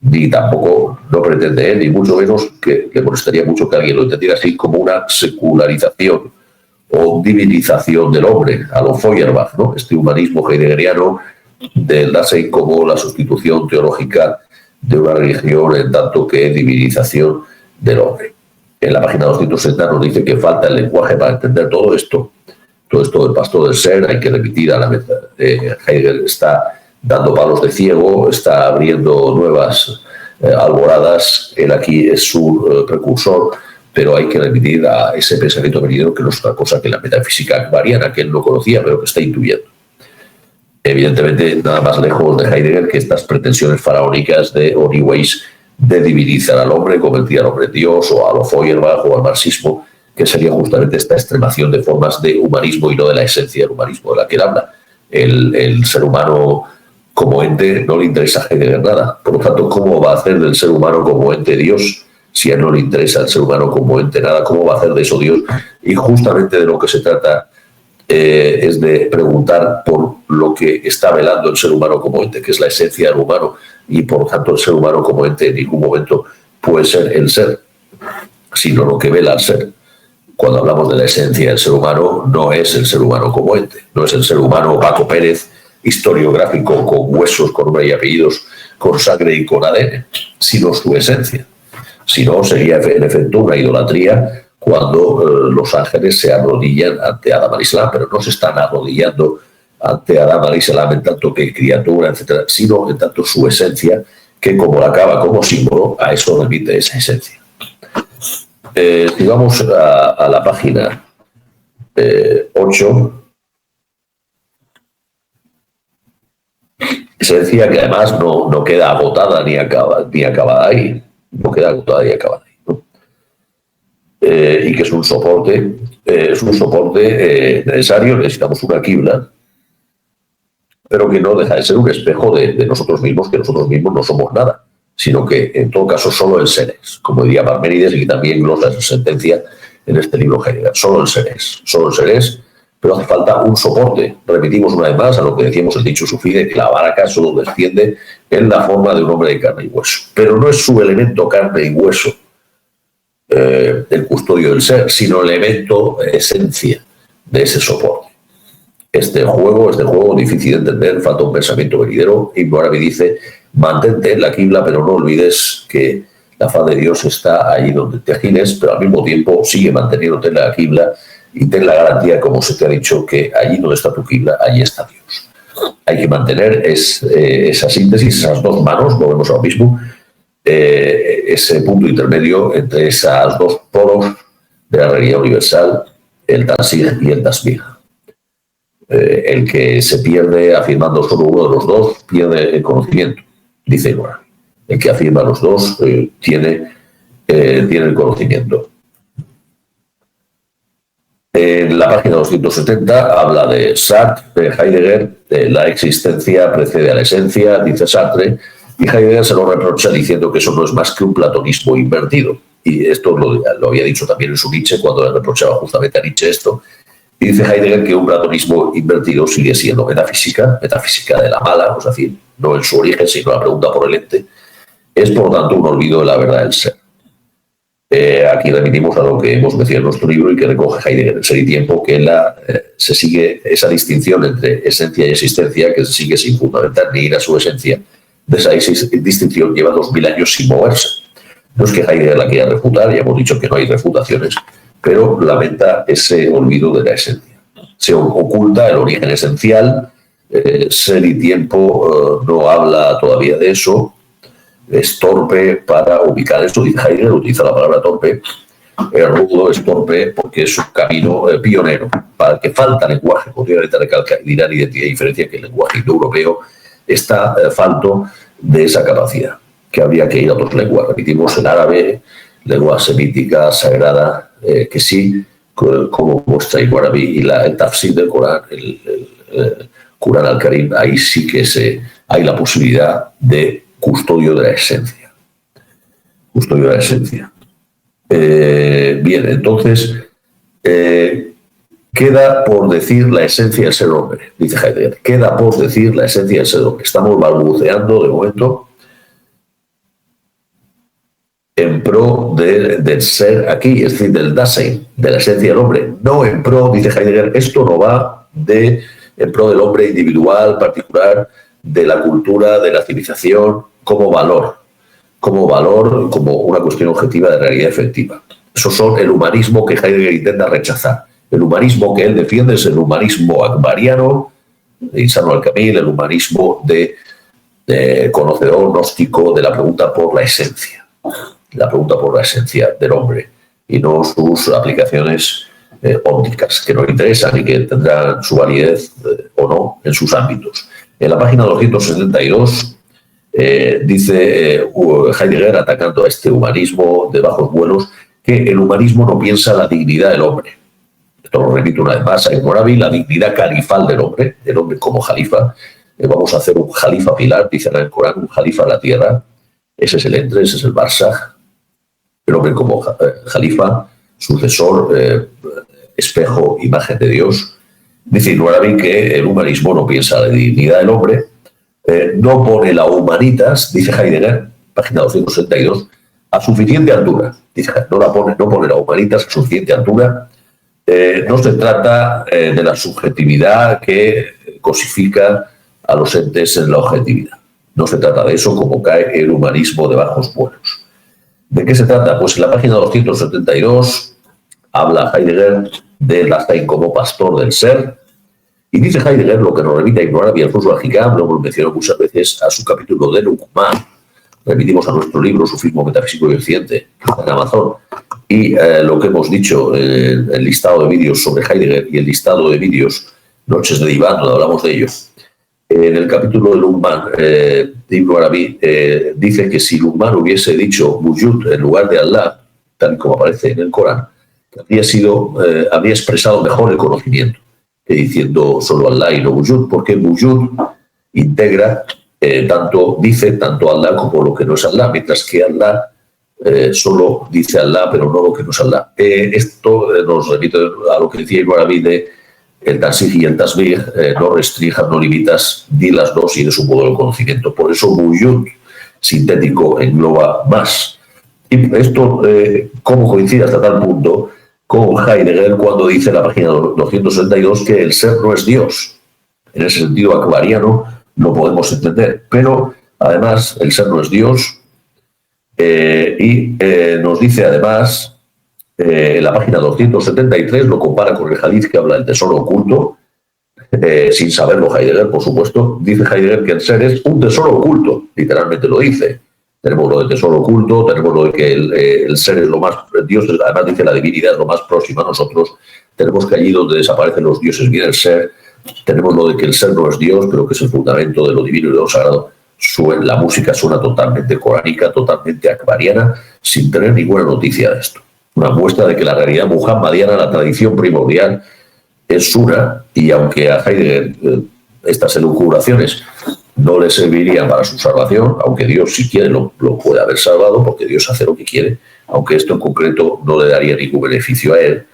S1: ni tampoco no pretende él, ni mucho menos, que le molestaría mucho que alguien lo entendiera así, como una secularización o divinización del hombre, a lo Feuerbach, ¿no? Este humanismo heideggeriano del Dasein como la sustitución teológica de una religión en tanto que divinización del hombre. En la página 260 nos dice que falta el lenguaje para entender todo esto del pastor del ser. Hay que repetir a la meta. Heidegger está dando palos de ciego, está abriendo nuevas alboradas. Él aquí es su precursor, pero hay que remitir a ese pensamiento venidero, que no es otra cosa que la metafísica akbariana, que él no conocía, pero que está intuyendo. Evidentemente, nada más lejos de Heidegger que estas pretensiones faraónicas de Oniways de divinizar al hombre, convertir al hombre en Dios, o a lo Feuerbach o al marxismo, que sería justamente esta extremación de formas de humanismo y no de la esencia del humanismo de la que él habla. El ser humano como ente no le interesa a Heidegger nada. Por lo tanto, ¿cómo va a hacer del ser humano como ente Dios? Si a él no le interesa el ser humano como ente nada, ¿cómo va a hacer de eso Dios? Y justamente de lo que se trata es de preguntar por lo que está velando el ser humano como ente, que es la esencia del humano, y por lo tanto el ser humano como ente en ningún momento puede ser el ser, sino lo que vela al ser. Cuando hablamos de la esencia del ser humano, no es el ser humano como ente, no es el ser humano Paco Pérez, historiográfico, con huesos, con nombre y apellidos, con sangre y con ADN, sino su esencia. Si no, sería en efecto una idolatría cuando los ángeles se arrodillan ante Adam al-Islam, pero no se están arrodillando ante Adam al-Islam en tanto que criatura, etcétera, sino en tanto su esencia, que como la acaba como símbolo, a eso remite esa esencia. Si vamos a la página 8, esencia que además no queda agotada ni acabada ahí, no queda agotada ni acabada ahí, ¿no? Y que es un soporte necesario. Necesitamos una quibla, pero que no deja de ser un espejo de nosotros mismos, que nosotros mismos no somos nada, sino que en todo caso solo el ser es, como diría Parménides, y que también glosa esa sentencia en este libro Heidegger. Solo el ser es, pero hace falta un soporte. Remitimos una vez más a lo que decíamos el dicho sufí, de que la barca solo desciende en la forma de un hombre de carne y hueso, pero no es su elemento carne y hueso el custodio del ser, sino el elemento esencia de ese soporte. Este juego difícil de entender, falta un pensamiento venidero. Ibn Arabi dice: mantente en la quibla, pero no olvides que la faz de Dios está ahí donde te agines, pero al mismo tiempo sigue manteniéndote en la quibla y ten la garantía, como se te ha dicho, que allí donde está tu quibla, allí está Dios. Hay que mantener esa síntesis, esas dos manos, volvemos a lo mismo, ese punto intermedio entre esas dos polos de la realidad universal, el Tanzih y el Tasbih. El que se pierde afirmando solo uno de los dos pierde el conocimiento, dice Ibn Arabi. El que afirma los dos tiene el conocimiento. En la página 270 habla de Sartre, de Heidegger, de la existencia precede a la esencia, dice Sartre, y Heidegger se lo reprocha diciendo que eso no es más que un platonismo invertido. Y esto lo había dicho también en su Nietzsche, cuando le reprochaba justamente a Nietzsche esto. Y dice Heidegger que un platonismo invertido sigue siendo metafísica de la mala, es decir, no en su origen, sino la pregunta por el ente. Es, por lo tanto, un olvido de la verdad del ser. Aquí remitimos a lo que hemos mencionado en nuestro libro y que recoge Heidegger en Ser y Tiempo, que se sigue esa distinción entre esencia y existencia, que se sigue sin fundamentar ni ir a su esencia. De esa distinción lleva 2000 años sin moverse. No es que Heidegger la quiera refutar, ya hemos dicho que no hay refutaciones, pero lamenta ese olvido de la esencia. Se oculta el origen esencial. Ser y Tiempo no habla todavía de eso. Es torpe para ubicar esto. Dice Heidegger, utiliza la palabra torpe. Rudo es torpe porque es un camino pionero. Para el que falta lenguaje, posiblemente dirán identidad y diferencia, que el lenguaje indoeuropeo está falto de esa capacidad, que habría que ir a otras lenguas. Repetimos, el árabe, lengua semítica, sagrada, que sí, como muestra Ibn Arabi, y el tafsir del Corán, el Corán al-Karim, ahí sí que hay la posibilidad de custodio de la esencia. Custodio de la esencia. Bien, entonces, queda por decir la esencia del ser hombre, dice Heidegger. Queda por decir la esencia del ser hombre. Estamos balbuceando de momento en pro del ser aquí, es decir, del Dasein, de la esencia del hombre. No en pro, dice Heidegger, esto no va en pro del hombre individual, particular, de la cultura, de la civilización, como valor, como una cuestión objetiva de realidad efectiva. Esos son el humanismo que Heidegger intenta rechazar. El humanismo que él defiende es el humanismo akbariano, de Insano al-Kamil, el humanismo de conocedor gnóstico de la pregunta por la esencia del hombre. y no sus aplicaciones ópticas, que nos interesan y que tendrán su validez o no en sus ámbitos. En la página 272 dice Heidegger, atacando a este humanismo de bajos vuelos, que el humanismo no piensa la dignidad del hombre. Esto lo repito una vez más a Ibn Arabi, la dignidad califal del hombre como jalifa. Vamos a hacer un jalifa pilar, dice en el Corán, un jalifa en la tierra. Ese es el entre, ese es el Barzaj. El hombre como jalifa, sucesor, espejo, imagen de Dios. Dice Ibn Arabi que el humanismo no piensa la dignidad del hombre, no pone la humanitas, dice Heidegger, página 262, a suficiente altura. Dice, no pone la humanitas a suficiente altura. No se trata de la subjetividad que cosifica a los entes en la objetividad. No se trata de eso, como cae el humanismo de bajos vuelos. ¿De qué se trata? Pues en la página 272 habla Heidegger de Dasein como pastor del ser, y dice Heidegger, lo que nos remite a Ibn Arabi al-Fusul al-Hikam, lo hemos mencionado muchas veces, a su capítulo de Nuqman. Remitimos a nuestro libro, Sufismo Metafísico y Occidente, que está en Amazon, y lo que hemos dicho, el listado de vídeos sobre Heidegger y el listado de vídeos Noches de Diván, donde hablamos de ello. En el capítulo de Nuqman, de Ibn Arabi, dice que si Nuqman hubiese dicho Wujud en lugar de Allah, tal como aparece en el Corán, habría expresado mejor el conocimiento que diciendo solo Allah y no Wujud, porque Wujud integra tanto Allah como lo que no es Allah, mientras que Allah solo dice Allah, pero no lo que no es Allah. Esto nos remite a lo que decía Ibn Arabi de el Tansij y el Tasbih, no restringas, no limitas ni las dos y eres un modo de conocimiento. Por eso Wujud sintético engloba más. Y esto, ¿cómo coincide hasta tal punto con Heidegger cuando dice en la página 262 que el ser no es Dios? En ese sentido akbariano no podemos entender, pero además el ser no es Dios, y nos dice además en la página 273, lo compara con el hadith que habla del tesoro oculto, sin saberlo Heidegger, por supuesto. Dice Heidegger que el ser es un tesoro oculto, literalmente lo dice. Tenemos lo del tesoro oculto, tenemos lo de que el ser es lo más, Dios además dice la divinidad es lo más próximo a nosotros, tenemos que allí donde desaparecen los dioses viene el ser, tenemos lo de que el ser no es Dios, pero que es el fundamento de lo divino y de lo sagrado. La música suena totalmente coránica, totalmente akbariana, sin tener ninguna noticia de esto. Una muestra de que la realidad muhammadiana, la tradición primordial, es una, y aunque a Heidegger estas elucubraciones no le servirían para su salvación, aunque Dios si quiere lo puede haber salvado, porque Dios hace lo que quiere, aunque esto en concreto no le daría ningún beneficio a él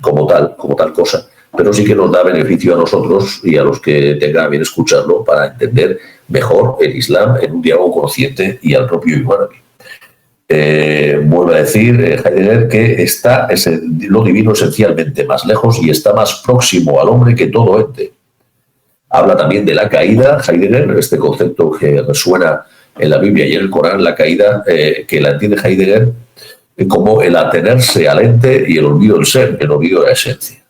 S1: como tal cosa, pero sí que nos da beneficio a nosotros y a los que tengan a bien escucharlo para entender mejor el Islam en un diálogo consciente y al propio Ibn Arabi. Vuelve a decir Heidegger que está lo divino esencialmente más lejos y está más próximo al hombre que todo ente. Habla también de la caída, Heidegger, este concepto que resuena en la Biblia y en el Corán, la caída que la entiende Heidegger como el atenerse al ente y el olvido del ser, el olvido de la esencia.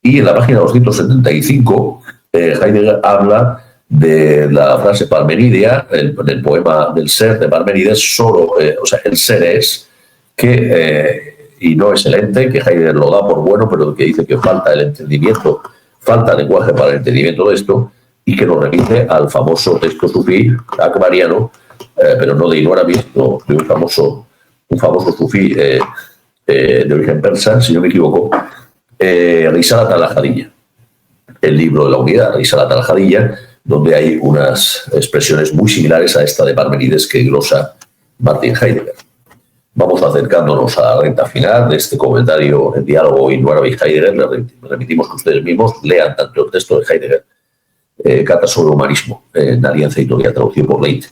S1: Y en la página 275, Heidegger habla de la frase parmenidia, el poema del ser de Parmenides, solo, el ser es, y no es el ente, que Heidegger lo da por bueno, pero que dice que falta el entendimiento, falta lenguaje para el entendimiento de esto, y que nos remite al famoso texto sufí akbariano, pero no de Ibn Arabi, sino de un famoso sufí de origen persa, si no me equivoco, Risalat al-Hadiyya, el libro de la unidad, Risalat al-Hadiyya, donde hay unas expresiones muy similares a esta de Parmenides que glosa Martin Heidegger. Vamos acercándonos a la recta final de este comentario en diálogo Ibn Arabi y Heidegger. Les remitimos que ustedes mismos lean tanto el texto de Heidegger, Carta sobre el humanismo, en Alianza Editorial, traducido por Leite,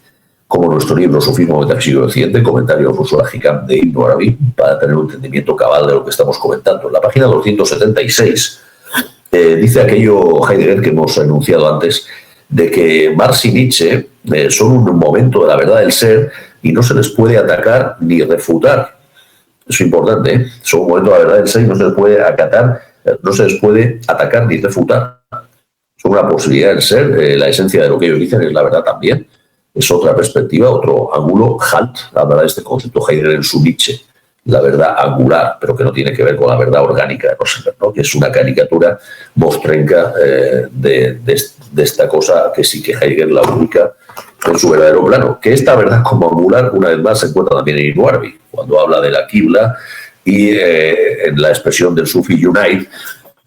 S1: como nuestro libro Sufismo Metafísico y Occidente, comentario al-Fusul al-Hikam de Ibn Arabi, para tener un entendimiento cabal de lo que estamos comentando. En la página 276 dice aquello Heidegger que hemos enunciado antes, de que Marx y Nietzsche son un momento de la verdad del ser y no se les puede atacar ni refutar. Eso es importante, ¿eh? Son un momento de la verdad del ser y no se les puede no se les puede atacar ni refutar. Son una posibilidad del ser, la esencia de lo que ellos dicen es la verdad también. Es otra perspectiva, otro ángulo. Halt hablará de este concepto Heidegger en su Nietzsche, la verdad angular, pero que no tiene que ver con la verdad orgánica, ¿no? Que es una caricatura mostrenca de esta cosa que sí que Heidegger la ubica en su verdadero plano. Que esta verdad como angular, una vez más, se encuentra también en Ibn Arabi, cuando habla de la Qibla y en la expresión del Sufi Junaid,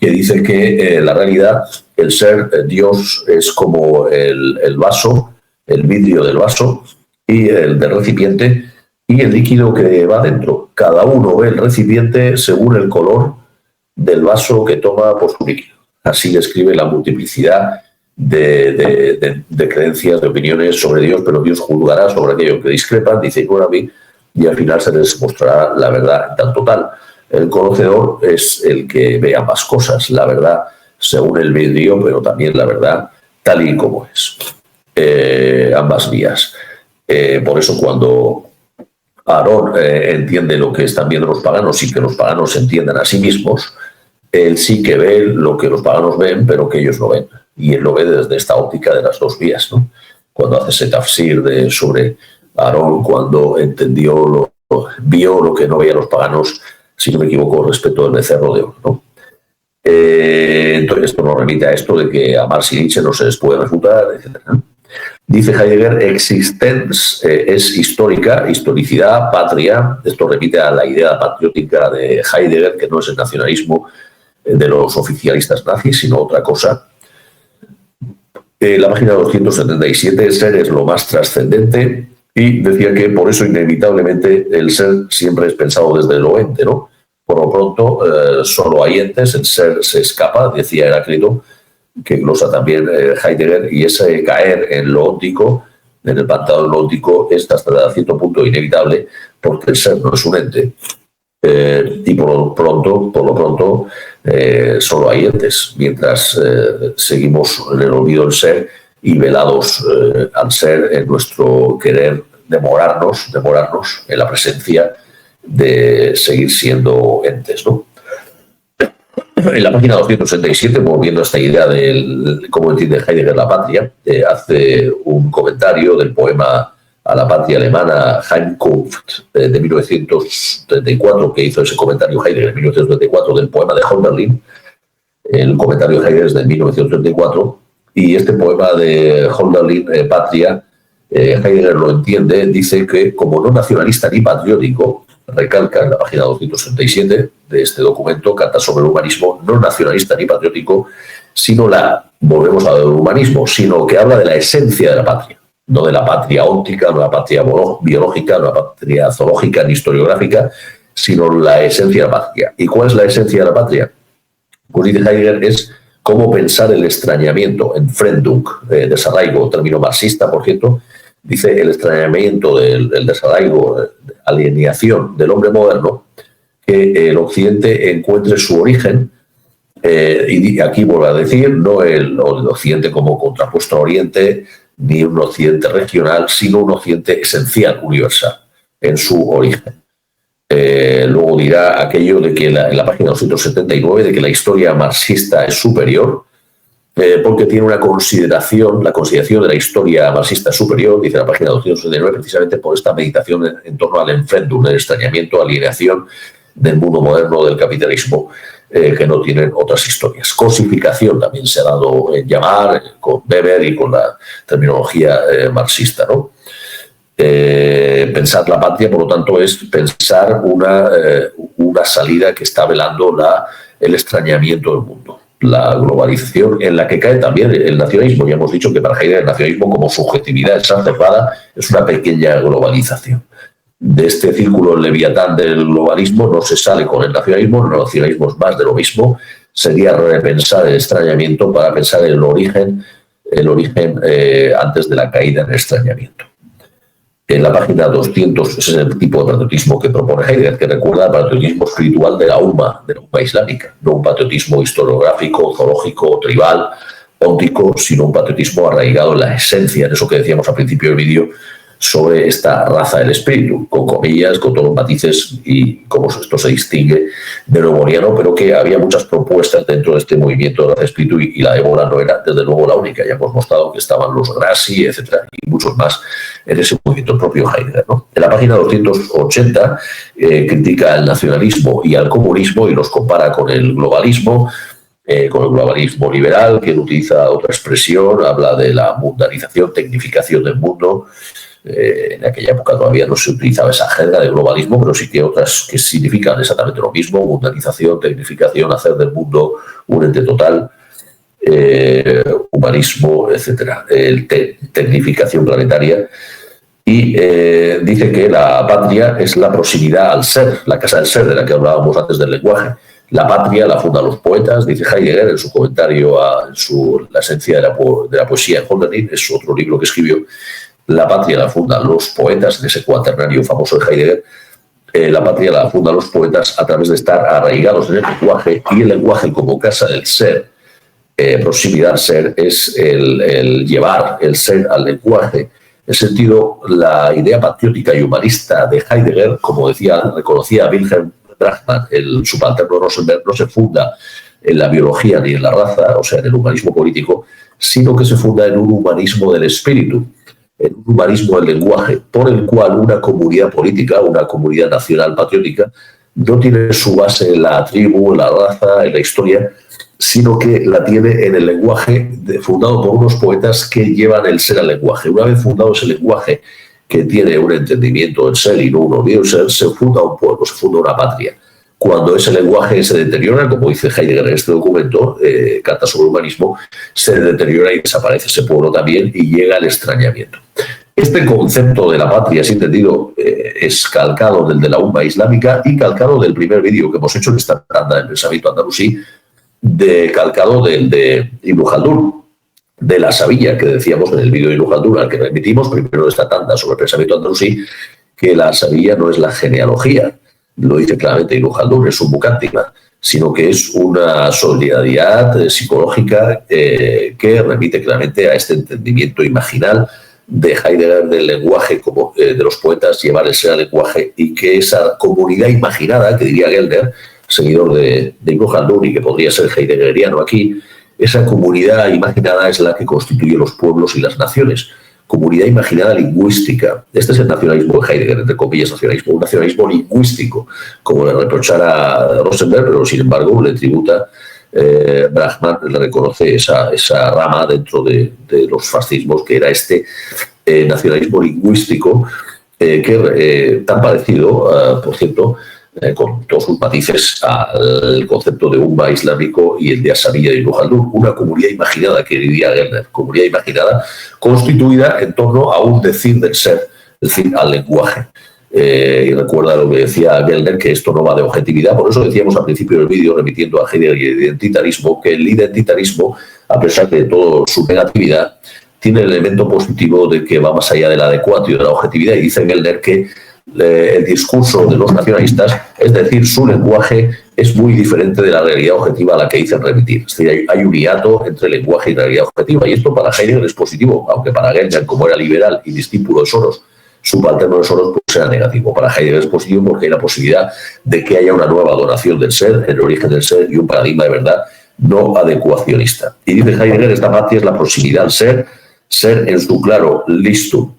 S1: que dice que la realidad, el ser Dios, es como el vaso, el vidrio del vaso y el del recipiente y el líquido que va dentro. Cada uno ve el recipiente según el color del vaso que toma por su líquido. Así describe la multiplicidad de creencias, de opiniones sobre Dios, pero Dios juzgará sobre aquello que discrepan, dice Ibn Arabi, y al final se les mostrará la verdad en tanto tal. El conocedor es el que ve ambas cosas, la verdad según el vidrio, pero también la verdad tal y como es. Ambas vías. Por eso cuando Aarón entiende lo que están viendo los paganos y que los paganos entiendan a sí mismos, él sí que ve lo que los paganos ven, pero que ellos no ven. Y él lo ve desde esta óptica de las dos vías, ¿no? Cuando hace ese tafsir sobre Aarón, cuando entendió, vio lo que no veían los paganos, si no me equivoco, respecto del becerro de oro, ¿no? Entonces esto nos remite a esto de que a Marx y Nietzsche no se les puede refutar, etc. Dice Heidegger, existence es histórica, historicidad, patria. Esto repite a la idea patriótica de Heidegger, que no es el nacionalismo de los oficialistas nazis, sino otra cosa. La página 277, el ser es lo más trascendente, y decía que por eso inevitablemente el ser siempre es pensado desde lo ente, ¿no? Por lo pronto, solo hay entes, el ser se escapa, decía Heráclito, que glosa también Heidegger, y ese caer en lo óptico, en el pantano de lo óptico, es hasta cierto punto inevitable, porque el ser no es un ente, y por lo pronto, solo hay entes, mientras seguimos en el olvido del ser y velados al ser en nuestro querer demorarnos en la presencia de seguir siendo entes, ¿no? En la página 267, volviendo a esta idea de cómo entiende Heidegger la patria, hace un comentario del poema a la patria alemana Heimkunft de 1934, que hizo ese comentario Heidegger en 1934 del poema de Hölderlin. El comentario de Heidegger es de 1934, y este poema de Hölderlin, Patria, Heidegger lo entiende, dice que como no nacionalista ni patriótico, recalca en la página 267 de este documento, canta sobre el humanismo no nacionalista ni patriótico, sino volvemos al humanismo, sino que habla de la esencia de la patria, no de la patria óptica, no de la patria biológica, no de la patria zoológica ni historiográfica, sino la esencia de la patria. ¿Y cuál es la esencia de la patria? Pues dice Heidegger, es cómo pensar el extrañamiento, Entfremdung, desarraigo, término marxista, por cierto. Dice el extrañamiento, el desarraigo, alienación del hombre moderno, que el Occidente encuentre su origen, y aquí vuelvo a decir, no el Occidente como contrapuesto a Oriente, ni un Occidente regional, sino un Occidente esencial, universal, en su origen. Luego dirá aquello de que en la página 279, de que la historia marxista es superior, porque tiene una consideración, la consideración de la historia marxista superior, dice la página 269, precisamente por esta meditación en torno al enfrentamiento, el extrañamiento, alienación del mundo moderno, del capitalismo, que no tienen otras historias. Cosificación también se ha dado en llamar con Weber y con la terminología marxista, ¿no? Pensar la patria, por lo tanto, es pensar una salida que está velando el extrañamiento del mundo, la globalización en la que cae también el nacionalismo. Ya hemos dicho que para Heidegger el nacionalismo como subjetividad exacerbada es una pequeña globalización. De este círculo leviatán del globalismo no se sale con el nacionalismo es más de lo mismo. Sería repensar el extrañamiento para pensar el origen antes de la caída en el extrañamiento. En la página 200, ese es el tipo de patriotismo que propone Heidegger, que recuerda al patriotismo espiritual de la umma islámica, no un patriotismo historiográfico, zoológico, tribal, óptico, sino un patriotismo arraigado en la esencia, en eso que decíamos al principio del vídeo, sobre esta raza del espíritu, con comillas, con todos los matices y cómo esto se distingue de lo eboniano, pero que había muchas propuestas dentro de este movimiento de raza del espíritu y la ébola no era, desde luego, la única. Ya hemos mostrado que estaban los Grassi, etcétera, y muchos más en ese movimiento propio Heidegger, ¿no? En la página 280 critica el nacionalismo y al comunismo y los compara con el globalismo liberal, que utiliza otra expresión, habla de la mundanización, tecnificación del mundo. En aquella época todavía no se utilizaba esa jerga de globalismo, pero sí que otras que significan exactamente lo mismo: mundanización, tecnificación, hacer del mundo un ente total, humanismo, etcétera, tecnificación planetaria. Y dice que la patria es la proximidad al ser, la casa del ser, de la que hablábamos antes del lenguaje. La patria la fundan los poetas, dice Heidegger en su comentario a la esencia de la poesía en Hölderlin, es otro libro que escribió. La patria la fundan los poetas, en ese cuaternario famoso de Heidegger. La patria la fundan los poetas a través de estar arraigados en el lenguaje, y el lenguaje como casa del ser, proximidad al ser, es el llevar el ser al lenguaje. En ese sentido, la idea patriótica y humanista de Heidegger, como reconocía Wilhelm Brahman, el subalterno Rosenberg, no se funda en la biología ni en la raza, o sea, en el humanismo político, sino que se funda en un humanismo del espíritu, en un humanismo del lenguaje, por el cual una comunidad política, una comunidad nacional patriótica, no tiene su base en la tribu, en la raza, en la historia, sino que la tiene en el lenguaje, fundado por unos poetas que llevan el ser al lenguaje. Una vez fundado ese lenguaje, que tiene un entendimiento del ser y no un olvido del ser, se funda un pueblo, se funda una patria. Cuando ese lenguaje se deteriora, como dice Heidegger en este documento, Carta sobre Humanismo, se deteriora y desaparece ese pueblo también y llega el extrañamiento. Este concepto de la patria, así entendido, es calcado del de la Umma islámica y calcado del primer vídeo que hemos hecho en esta tanda del pensamiento andalusí, calcado del de Ibn Khaldun, de la Sabilla, que decíamos en el vídeo de Ibn Khaldun al que remitimos, primero de esta tanda sobre el pensamiento andalusí, que la Sabilla no es la genealogía, lo dice claramente Ibn Khaldun, es un Mukadima, sino que es una solidaridad psicológica que remite claramente a este entendimiento imaginal de Heidegger del lenguaje, como de los poetas, llevar el ser al lenguaje, y que esa comunidad imaginada, que diría Gelder, seguidor de Ibn Khaldun y que podría ser heideggeriano aquí, esa comunidad imaginada es la que constituye los pueblos y las naciones. Comunidad imaginada lingüística. Este es el nacionalismo de Heidegger, entre comillas, nacionalismo, un nacionalismo lingüístico, como le reprochara Rosenberg, pero sin embargo le tributa, Brahman le reconoce esa rama dentro de los fascismos, que era este nacionalismo lingüístico, que tan parecido, por cierto, con todos sus matices, al concepto de Umma islámico y el de Asabiyya de Ibn Khaldun, una comunidad imaginada, que diría Gelder, comunidad imaginada constituida en torno a un decir del ser, es decir, al lenguaje. Y recuerda lo que decía Gelder, que esto no va de objetividad. Por eso decíamos al principio del vídeo, remitiendo a Heidegger y el identitarismo, que el identitarismo, a pesar de toda su negatividad, tiene el elemento positivo de que va más allá del adecuado y de la objetividad, y dice Gelder que el discurso de los nacionalistas, es decir, su lenguaje, es muy diferente de la realidad objetiva a la que dicen remitir. Es decir, hay un hiato entre lenguaje y realidad objetiva, y esto para Heidegger es positivo, aunque para Gelder, como era liberal y discípulo de Soros, subalterno de Soros, pues era negativo. Para Heidegger es positivo porque hay la posibilidad de que haya una nueva donación del ser, el origen del ser, y un paradigma de verdad no adecuacionista. Y dice Heidegger, esta patria es la proximidad al ser, ser en su claro listum.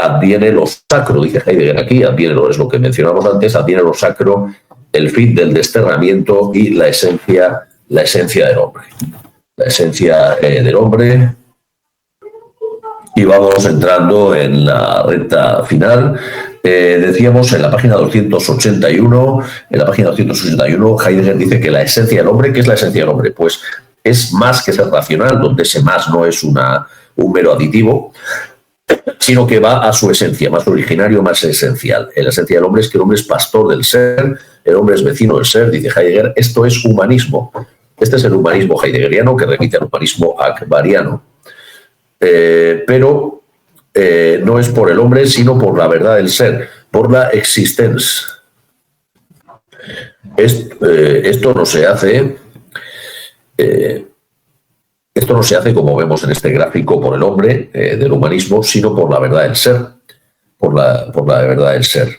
S1: Adviene lo sacro, dice Heidegger aquí, es lo que mencionamos antes, adviene lo sacro, el fin del desterramiento y la esencia del hombre. La esencia del hombre. Y vamos entrando en la recta final. Decíamos en la página 281, Heidegger dice que la esencia del hombre, ¿qué es la esencia del hombre? Pues es más que ser racional, donde ese más no es un mero aditivo, sino que va a su esencia, más originario, más esencial. La esencia del hombre es que el hombre es pastor del ser, el hombre es vecino del ser, dice Heidegger. Esto es humanismo. Este es el humanismo heideggeriano, que remite al humanismo akbariano. Pero no es por el hombre, sino por la verdad del ser, por la existencia. Esto no se hace... Esto no se hace, como vemos en este gráfico, por el hombre del humanismo, sino por la verdad del ser. por la verdad del ser.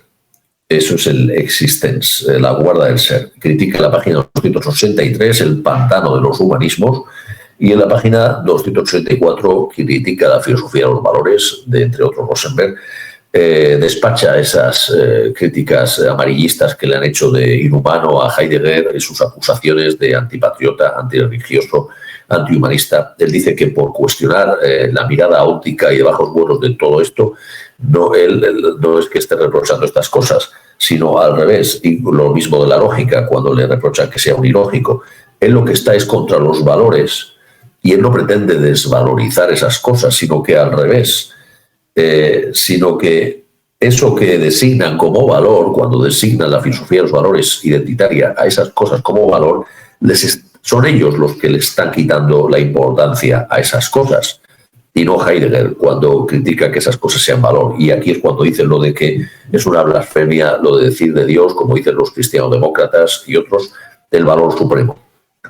S1: Eso es el existence, la guarda del ser. Critica en la página 283 el pantano de los humanismos y en la página 284 critica la filosofía de los valores de, entre otros, Rosenberg. Despacha esas críticas amarillistas que le han hecho de inhumano a Heidegger y sus acusaciones de antipatriota, antirreligioso, antihumanista. Él dice que por cuestionar la mirada óptica y de bajos vuelos de todo esto, él no es que esté reprochando estas cosas, sino al revés, y lo mismo de la lógica, cuando le reprochan que sea un ilógico. Él lo que está es contra los valores y él no pretende desvalorizar esas cosas, sino que al revés, sino que eso que designan como valor, cuando designan la filosofía de los valores identitaria a esas cosas como valor, son ellos los que le están quitando la importancia a esas cosas. Y no Heidegger, cuando critica que esas cosas sean valor. Y aquí es cuando dicen lo de que es una blasfemia lo de decir de Dios, como dicen los cristianodemócratas y otros, el valor supremo.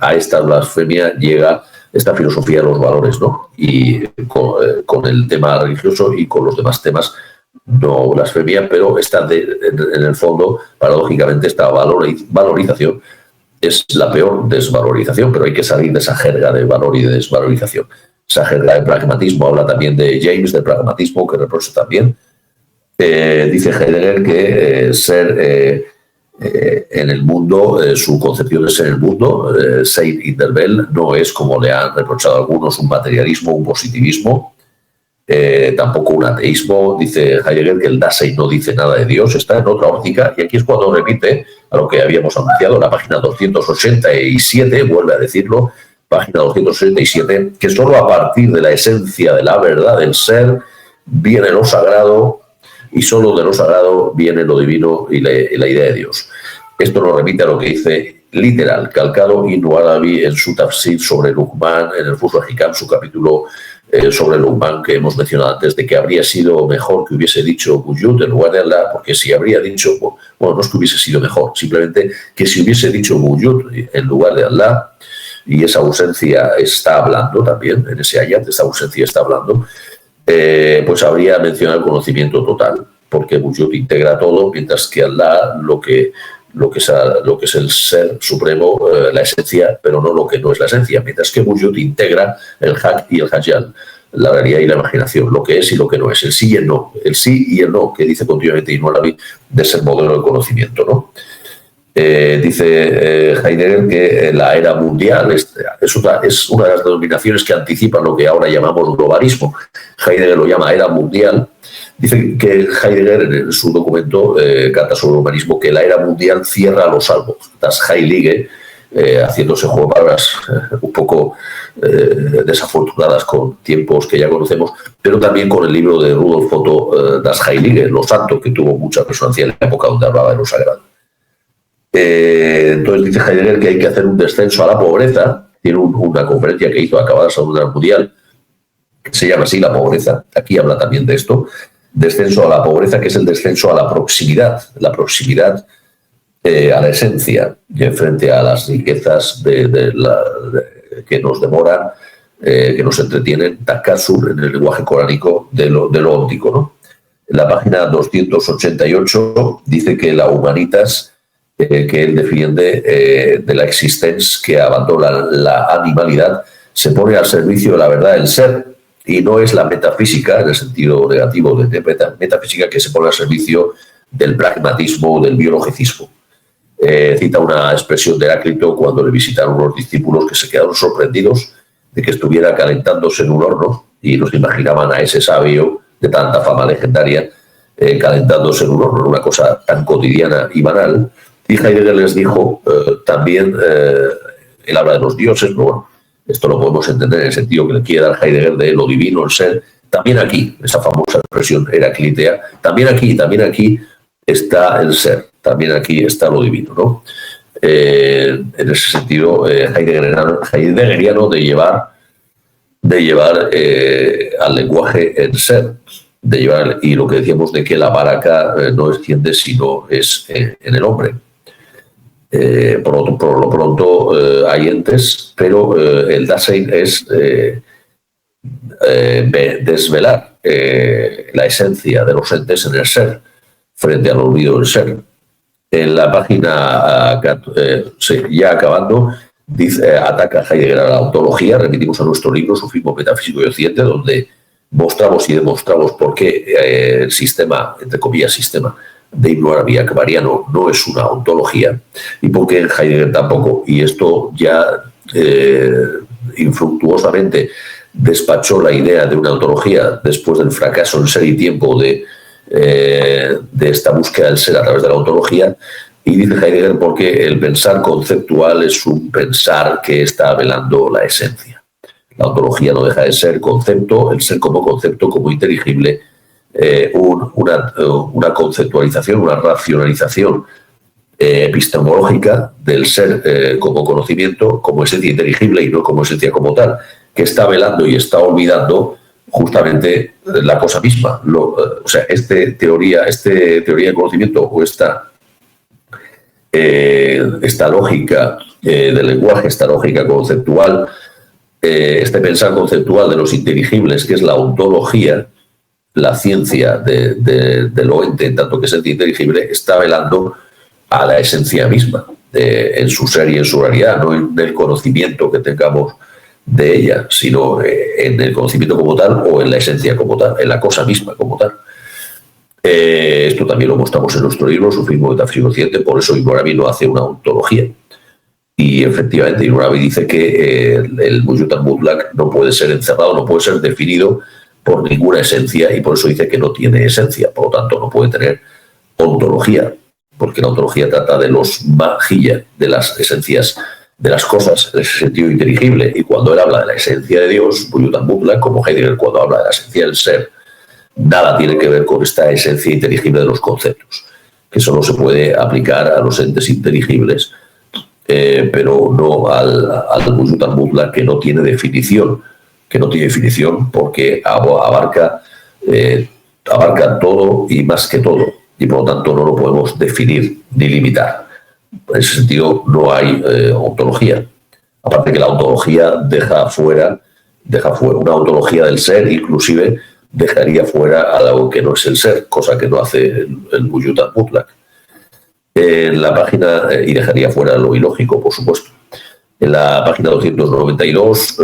S1: A esta blasfemia llega esta filosofía de los valores, ¿no? Y con el tema religioso y con los demás temas, no blasfemia, pero está en el fondo, paradójicamente, esta valorización es la peor desvalorización, pero hay que salir de esa jerga de valor y de desvalorización. Esa jerga de pragmatismo, habla también de James, de pragmatismo, que reprocha también. Dice Heidegger que ser en el mundo, su concepción de ser el mundo, Sein in der Welt, no es, como le han reprochado algunos, un materialismo, un positivismo, tampoco un ateísmo. Dice Heidegger que el Dasein no dice nada de Dios, está en otra óptica, y aquí es cuando repite a lo que habíamos anunciado en la página 287, vuelve a decirlo, página 267, que solo a partir de la esencia de la verdad del ser viene lo sagrado, y solo de lo sagrado viene lo divino y la idea de Dios. Esto nos remite a lo que dice literal, calcado Ibn Arabi en su tafsir sobre Luqman, en el Fusul al-Hikam, su capítulo sobre Luqman que hemos mencionado antes, de que habría sido mejor que hubiese dicho Wujud en lugar de Allah, porque si habría dicho, bueno, no es que hubiese sido mejor, simplemente que si hubiese dicho Wujud en lugar de Allah, y esa ausencia está hablando también, en ese ayat, esa ausencia está hablando, pues habría mencionado el conocimiento total, porque Wujud integra todo, mientras que Allah lo que es el ser supremo, la esencia, pero no lo que no es la esencia, mientras que Wujud integra el haq y el hayal, la realidad y la imaginación, lo que es y lo que no es, el sí y el no, que dice continuamente Ibn Arabi de ser modelo de conocimiento, ¿no? Dice Heidegger que la era mundial es una de las denominaciones que anticipan lo que ahora llamamos globalismo. Heidegger lo llama era mundial. Dice que Heidegger en su documento canta sobre el humanismo que la era mundial cierra a los salvos. Das Heilige, haciéndose juego de palabras un poco desafortunadas con tiempos que ya conocemos, pero también con el libro de Rudolf Otto, Das Heilige, Lo Santo, que tuvo mucha resonancia en la época donde hablaba de lo sagrado. Entonces dice Heidegger que hay que hacer un descenso a la pobreza. Tiene una conferencia que hizo acabada la Segunda Guerra Mundial, que se llama así, la pobreza. Aquí habla también de esto. Descenso a la pobreza, que es el descenso a la proximidad a la esencia, frente a las riquezas que nos demoran, que nos entretienen, takasur en el lenguaje coránico de lo óptico, ¿no? En la página 288 dice que la humanitas, que él defiende de la existencia, que abandona la animalidad, se pone al servicio de la verdad del ser, y no es la metafísica, en el sentido negativo de metafísica, que se pone al servicio del pragmatismo, del biologicismo. Cita una expresión de Heráclito cuando le visitaron unos discípulos que se quedaron sorprendidos de que estuviera calentándose en un horno, y nos imaginaban a ese sabio de tanta fama legendaria calentándose en un horno, una cosa tan cotidiana y banal. Y Heidegger les dijo también, él habla de los dioses, pero bueno, esto lo podemos entender en el sentido que le quiere dar Heidegger de lo divino, el ser. También aquí, esa famosa expresión heraclitea, también aquí está el ser, también aquí está lo divino, ¿no? En ese sentido, heideggeriano de llevar al lenguaje el ser, y lo que decíamos de que la baraka no extiende sino es en el hombre. Por lo pronto hay entes, pero el Dasein es desvelar la esencia de los entes en el ser, frente al olvido del ser. En la página, ya acabando, dice, ataca Heidegger a la ontología. Remitimos a nuestro libro Sufismo Metafísico y Occidente, donde mostramos y demostramos por qué el sistema, entre comillas, sistema de Ibn Arabi akbariano no es una ontología, y por qué Heidegger tampoco. Y esto ya infructuosamente despachó la idea de una ontología después del fracaso en Ser y Tiempo de esta búsqueda del ser a través de la ontología. Y dice Heidegger porque el pensar conceptual es un pensar que está velando la esencia. La ontología no deja de ser concepto, el ser como concepto, como inteligible, una conceptualización, una racionalización epistemológica del ser como conocimiento, como esencia inteligible y no como esencia como tal, que está velando y está olvidando justamente la cosa misma. O sea, teoría del conocimiento o esta lógica del lenguaje, esta lógica conceptual, este pensar conceptual de los inteligibles, que es la ontología, la ciencia de lo ente, en tanto que esencia inteligible, está velando a la esencia misma, en su ser y en su realidad, no en el conocimiento que tengamos de ella, sino en el conocimiento como tal o en la esencia como tal, en la cosa misma como tal. Esto también lo mostramos en nuestro libro, Sufismo Metafísico y Occidente. Por eso Ibn Arabi no hace una ontología. Y efectivamente Ibn Arabi dice que el Wujud al-Mutlaq no puede ser encerrado, no puede ser definido por ninguna esencia, y por eso dice que no tiene esencia, por lo tanto no puede tener ontología, porque la ontología trata de los mahiyya, de las esencias de las cosas, en ese sentido inteligible. Y cuando él habla de la esencia de Dios, Wujud al-Mutlaq, como Heidegger cuando habla de la esencia del ser, nada tiene que ver con esta esencia inteligible de los conceptos, que solo se puede aplicar a los entes inteligibles, pero no al Wujud al-Mutlaq, que no tiene definición, porque abarca todo y más que todo, y por lo tanto no lo podemos definir ni limitar. En ese sentido no hay ontología. Aparte que la ontología deja fuera una ontología del ser, inclusive dejaría fuera algo que no es el ser, cosa que no hace el Wujud al-Mutlaq. En la página, y dejaría fuera lo ilógico, por supuesto. En la página 292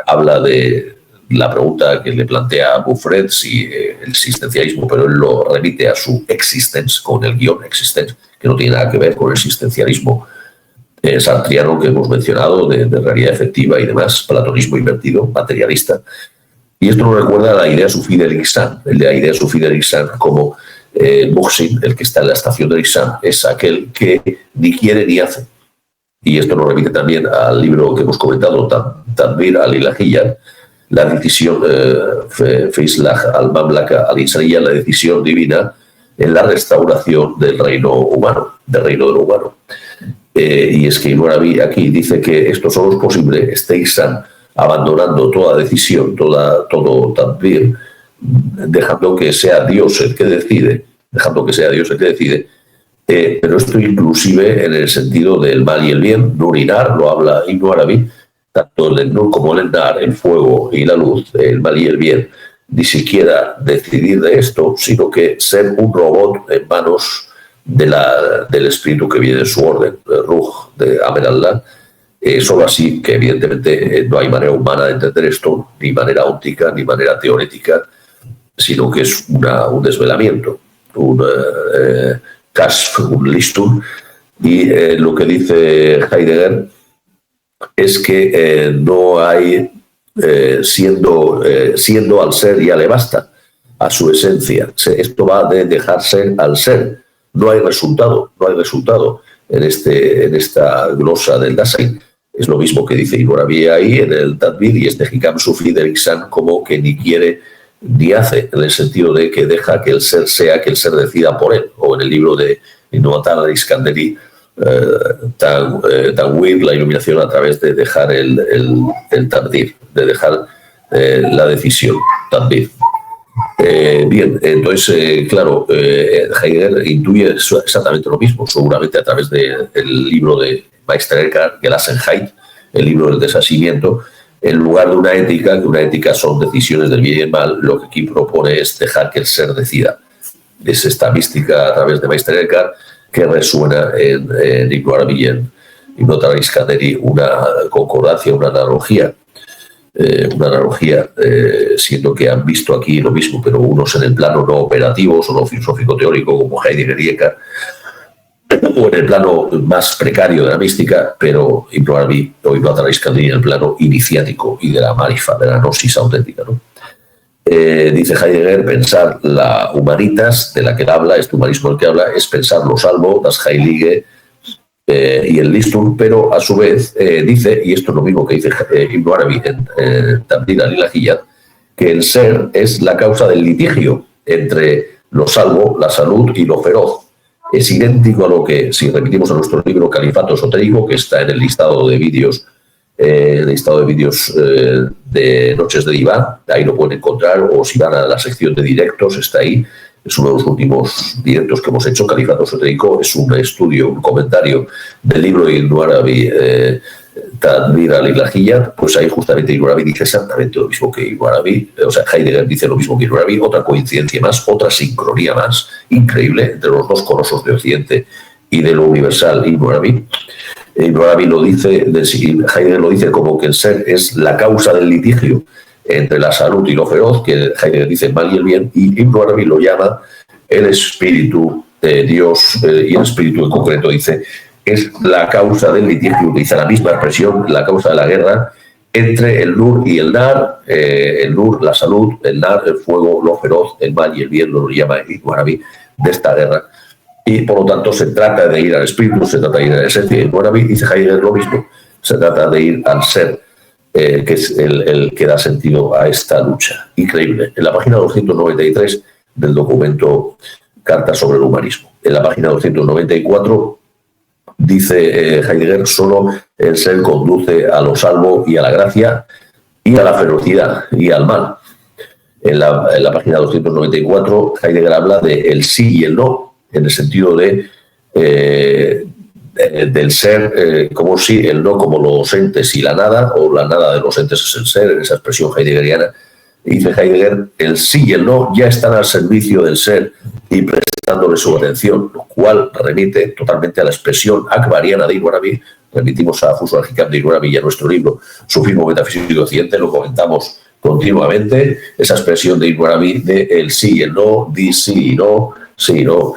S1: habla de la pregunta que le plantea Buffret, si el existencialismo, pero él lo remite a su existence, con el guión existence, que no tiene nada que ver con el existencialismo sartriano que hemos mencionado, de realidad efectiva y demás, platonismo invertido, materialista. Y esto nos recuerda a la idea sufí del Ihsan. La idea sufí del Ihsan como Muhsin, el que está en la estación del Ihsan, es aquel que ni quiere ni hace. Y esto nos remite también al libro que hemos comentado, Tadbir al-Ilahiyya, la decisión, Feislah al-Mamlaka al-Insaniyya, la decisión divina en la restauración del reino humano, del reino de lo humano. Y es que Ibn Arabi aquí dice que esto solo es posible, este Ihsan, abandonando toda decisión, todo Tadbir, dejando que sea Dios el que decide, pero esto inclusive en el sentido del mal y el bien. Nur y Nar, lo habla Ibn Arabi, tanto el Nur como el Nar, el fuego y la luz, el mal y el bien, ni siquiera decidir de esto, sino que ser un robot en manos del espíritu que viene de su orden, el Ruh de Amen Allah. Solo así, que evidentemente no hay manera humana de entender esto, ni manera óptica, ni manera teorética, sino que es un desvelamiento, un kashf, un listun. Y lo que dice Heidegger es que no hay, siendo al ser ya le basta, a su esencia. Esto va de dejarse al ser. No hay resultado en esta glosa del Dasein. Es lo mismo que dice Ibn Arabi ahí en el Tadbir, y este Hikam Sufi del Ihsan, como que ni quiere ni hace, en el sentido de que deja que el ser sea, que el ser decida por él. O en el libro de Innovatar al-Iskandari, Tanwir, la iluminación a través de dejar el Tadbir, de dejar la decisión, Tadbir. Bien, entonces, claro, Heidegger intuye exactamente lo mismo, seguramente a través del libro de Meister Eckhart, Gelassenheit, el libro del desasimiento, en lugar de una ética, que una ética son decisiones del bien y el mal, lo que aquí propone es dejar que el ser decida. Es esta mística a través de Meister Eckhart que resuena en Ibn Arabi y en Ibn Iskanderi, una concordancia, una analogía, siendo que han visto aquí lo mismo, pero unos en el plano no operativo, solo filosófico-teórico, como Heidegger y Eckhart, o en el plano más precario de la mística, pero Ibn Arabi o Ibn Iskanderi en el plano iniciático y de la marifa, de la gnosis auténtica, ¿no? Dice Heidegger, pensar la humanitas de la que él habla, este humanismo del que habla, es pensar lo salvo, das Heilige y el Listum, pero a su vez dice, y esto es lo mismo que dice Ibn Arabi en Tabdil al-Ilahiyat, que el ser es la causa del litigio entre lo salvo, la salud y lo feroz. Es idéntico a lo que, si repetimos en nuestro libro Califato Esotérico, que está en el listado de vídeos de Noches de Diván, ahí lo pueden encontrar, o si van a la sección de directos, está ahí. Es uno de los últimos directos que hemos hecho. Califato Esotérico es un estudio, un comentario del libro de Ibn Arabi, Tadbir al-Ilahiyat. Pues ahí justamente Ibn Arabi dice exactamente lo mismo que Ibn Arabi, o sea, Heidegger dice lo mismo que Ibn Arabi, otra coincidencia más, otra sincronía más, increíble, entre los dos colosos de Occidente y de lo universal Ibn Arabi. Ibn Arabi lo dice, Heidegger lo dice como que el ser es la causa del litigio entre la salud y lo feroz, que Heidegger dice el mal y el bien, y Ibn Arabi lo llama el espíritu de Dios, y el espíritu en concreto dice es la causa del litigio, utiliza la misma expresión, la causa de la guerra entre el Nur y el Nar, el Nur, la salud, el Nar, el fuego, lo feroz, el mal y el bien, lo llama Ibn Arabi de esta guerra. Y por lo tanto se trata de ir al espíritu, se trata de ir a la esencia. Y Ibn Arabi dice Heidegger lo mismo, se trata de ir al ser, que es el que da sentido a esta lucha. Increíble. En la página 293 del documento Carta sobre el Humanismo. En la página 294 dice Heidegger, solo el ser conduce a lo salvo y a la gracia y a la ferocidad y al mal. En la página 294 Heidegger habla de el sí y el no, en el sentido del ser como si, el no como los entes y la nada, o la nada de los entes es el ser, en esa expresión heideggeriana. Dice Heidegger, el sí y el no ya están al servicio del ser y prestándole su atención, lo cual remite totalmente a la expresión akbariana de Ibn Arabi. Remitimos a Fusul al-Hikam de Ibn Arabi y a nuestro libro Sufismo Metafísico y Occidente, lo comentamos continuamente, esa expresión de Ibn Arabi de el sí y el no, di sí y no, sí y no.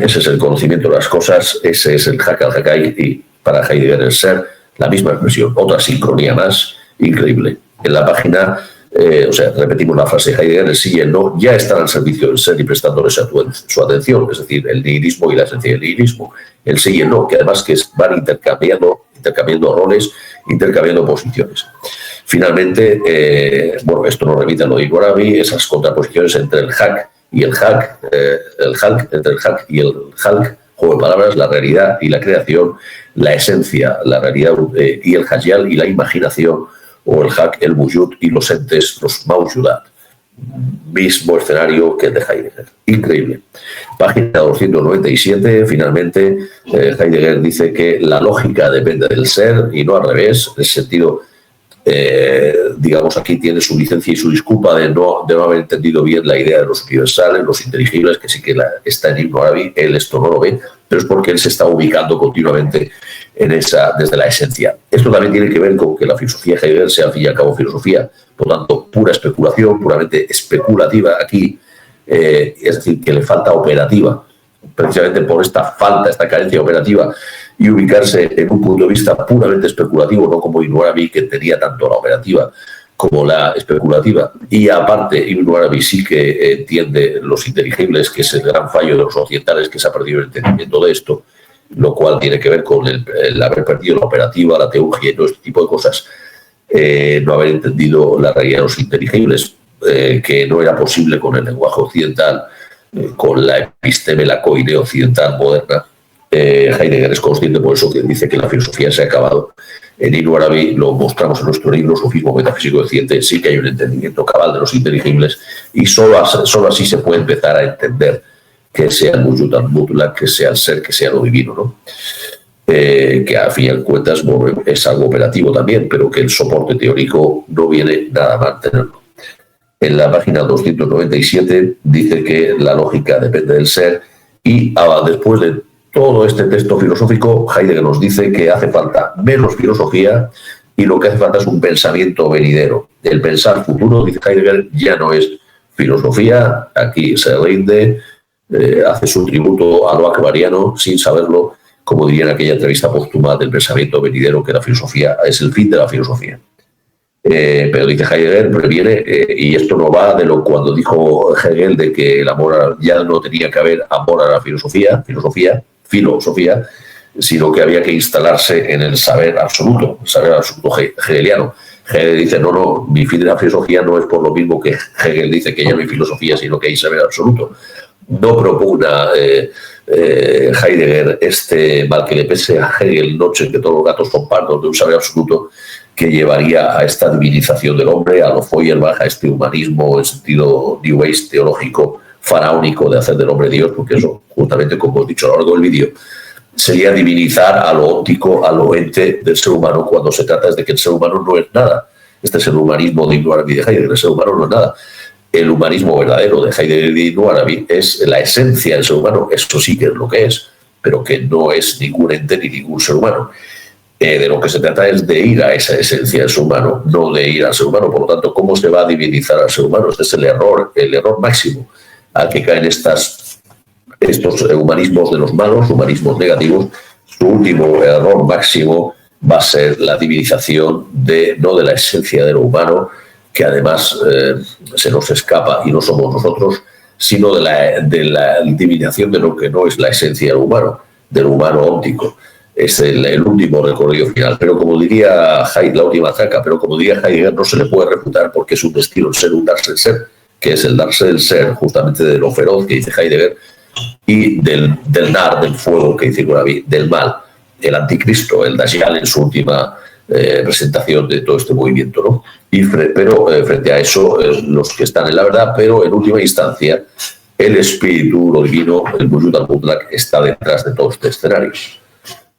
S1: Ese es el conocimiento de las cosas, ese es el Hak al-Hakai, y para Heidegger el ser, la misma expresión, otra sincronía más, increíble. En la página, repetimos la frase de Heidegger, el sí y el no ya están al servicio del ser y prestándole su atención, es decir, el nihilismo y la esencia del nihilismo, el sí y el no, que además que van intercambiando roles, intercambiando posiciones. Finalmente, esto nos remite a lo de Ibn Arabi, esas contraposiciones entre el Hak y el Halk, entre el Halk y el Halk, juego de palabras, la realidad y la creación, la esencia, la realidad y el Hayal y la imaginación, o el Hak, el Wujud y los entes, los Mawjudat. Mismo escenario que el de Heidegger. Increíble. Página 297, finalmente, Heidegger dice que la lógica depende del ser y no al revés, en ese sentido. Digamos, aquí tiene su licencia y su disculpa de no haber entendido bien la idea de los universales, los inteligibles, que sí que está en Ibn Arabi. Él esto no lo ve, pero es porque él se está ubicando continuamente en desde la esencia. Esto también tiene que ver con que la filosofía de Heidegger sea al fin y al cabo filosofía, por lo tanto, pura especulación, puramente especulativa aquí, es decir, que le falta operativa, precisamente por esta falta, esta carencia operativa, y ubicarse en un punto de vista puramente especulativo, no como Ibn Arabi, que tenía tanto la operativa como la especulativa. Y aparte, Ibn Arabi sí que entiende los inteligibles, que es el gran fallo de los occidentales, que se ha perdido el entendimiento de esto, lo cual tiene que ver con el haber perdido la operativa, la teología y todo este tipo de cosas, no haber entendido la realidad de los inteligibles, que no era posible con el lenguaje occidental, con la episteme, la koine occidental moderna. Heidegger es consciente, por eso que dice que la filosofía se ha acabado. En Ibn Arabi lo mostramos en nuestro libro Sufismo Metafísico y Occidente, sí que hay un entendimiento cabal de los inteligibles y solo así se puede empezar a entender que sea el Wujud al-Mutlaq, que sea el ser, que sea lo divino, ¿no? que a fin de cuentas bueno, es algo operativo también, pero que el soporte teórico no viene nada mal tenerlo. En la página 297 dice que la lógica depende del ser y después de todo este texto filosófico, Heidegger nos dice que hace falta menos filosofía y lo que hace falta es un pensamiento venidero. El pensar futuro, dice Heidegger, ya no es filosofía, aquí se rinde, hace su tributo a lo akbariano sin saberlo, como diría en aquella entrevista póstuma del pensamiento venidero, que la filosofía es el fin de la filosofía. Pero dice Heidegger, previene, y esto no va de lo cuando dijo Hegel de que el amor ya no tenía que haber amor a la filosofía, sino que había que instalarse en el saber absoluto hegeliano. Hegel dice, no, mi fin de la filosofía no es por lo mismo que Hegel dice que ya no hay filosofía, sino que hay saber absoluto. No propugna Heidegger este mal que le pese a Hegel noche que todos los gatos son pardos de un saber absoluto que llevaría a esta divinización del hombre, a lo Feuerbach, a este humanismo en sentido New Age teológico faraónico de hacer del hombre Dios, porque eso, justamente como he dicho a lo largo del vídeo, sería divinizar a lo óptico, a lo ente del ser humano, cuando se trata de que el ser humano no es nada. Este es el humanismo de Ibn Arabi de Heidegger, el ser humano no es nada. El humanismo verdadero de Heidegger y Ibn Arabi es la esencia del ser humano, eso sí que es lo que es, pero que no es ningún ente ni ningún ser humano. De lo que se trata es de ir a esa esencia del ser humano, no de ir al ser humano. Por lo tanto, ¿cómo se va a divinizar al ser humano? Este es el error máximo al que caen estos humanismos de los malos, humanismos negativos. Su último error máximo va a ser la divinización no de la esencia de lo humano, que además se nos escapa y no somos nosotros, sino de la divinización de lo que no es la esencia del humano óptico. Es el último recorrido final. Pero como diría Heidegger, la última traca, pero como diría Heidegger, no se le puede refutar porque es un destino el ser, un darse el ser, que es el darse el ser justamente de lo feroz que dice Heidegger y del nar, del fuego que dice Gorabi, del mal, el anticristo, el Dajjal en su última presentación de todo este movimiento, ¿no? Pero frente a eso, los que están en la verdad, pero en última instancia, el espíritu, lo divino, el Wujud al-Mutlaq, está detrás de todo este escenario.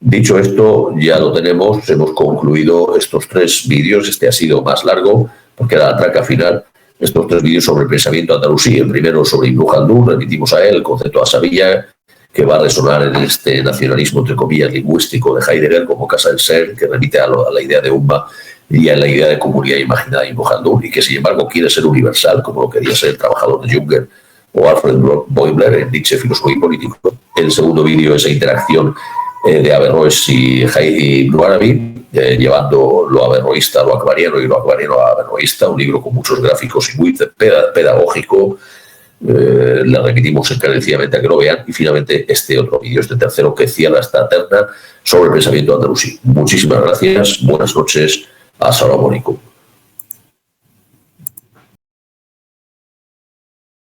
S1: Dicho esto, ya lo tenemos, hemos concluido estos 3 vídeos, este ha sido más largo, porque era la traca final, estos 3 vídeos sobre el pensamiento andalusí, el primero sobre Ibn Khaldun, remitimos a él, el concepto Asabiyya, que va a resonar en este nacionalismo, entre comillas, lingüístico de Heidegger como casa del ser, que remite a la idea de Umma y a la idea de comunidad imaginada de Ibn Khaldun, y que sin embargo quiere ser universal, como lo quería ser el trabajador de Junger o Alfred Bäumler en Nietzsche, filósofo y político. El segundo vídeo es la interacción de Averroes y Ibn Arabi, llevando lo averroísta a lo akbariano y lo akbariano a averroísta, un libro con muchos gráficos y muy pedagógico. Le remitimos encarecidamente a que lo vean. Y finalmente este otro vídeo, este tercero, que cierra esta terna sobre el pensamiento andalusí. Muchísimas gracias, buenas noches, assalamu alaikum.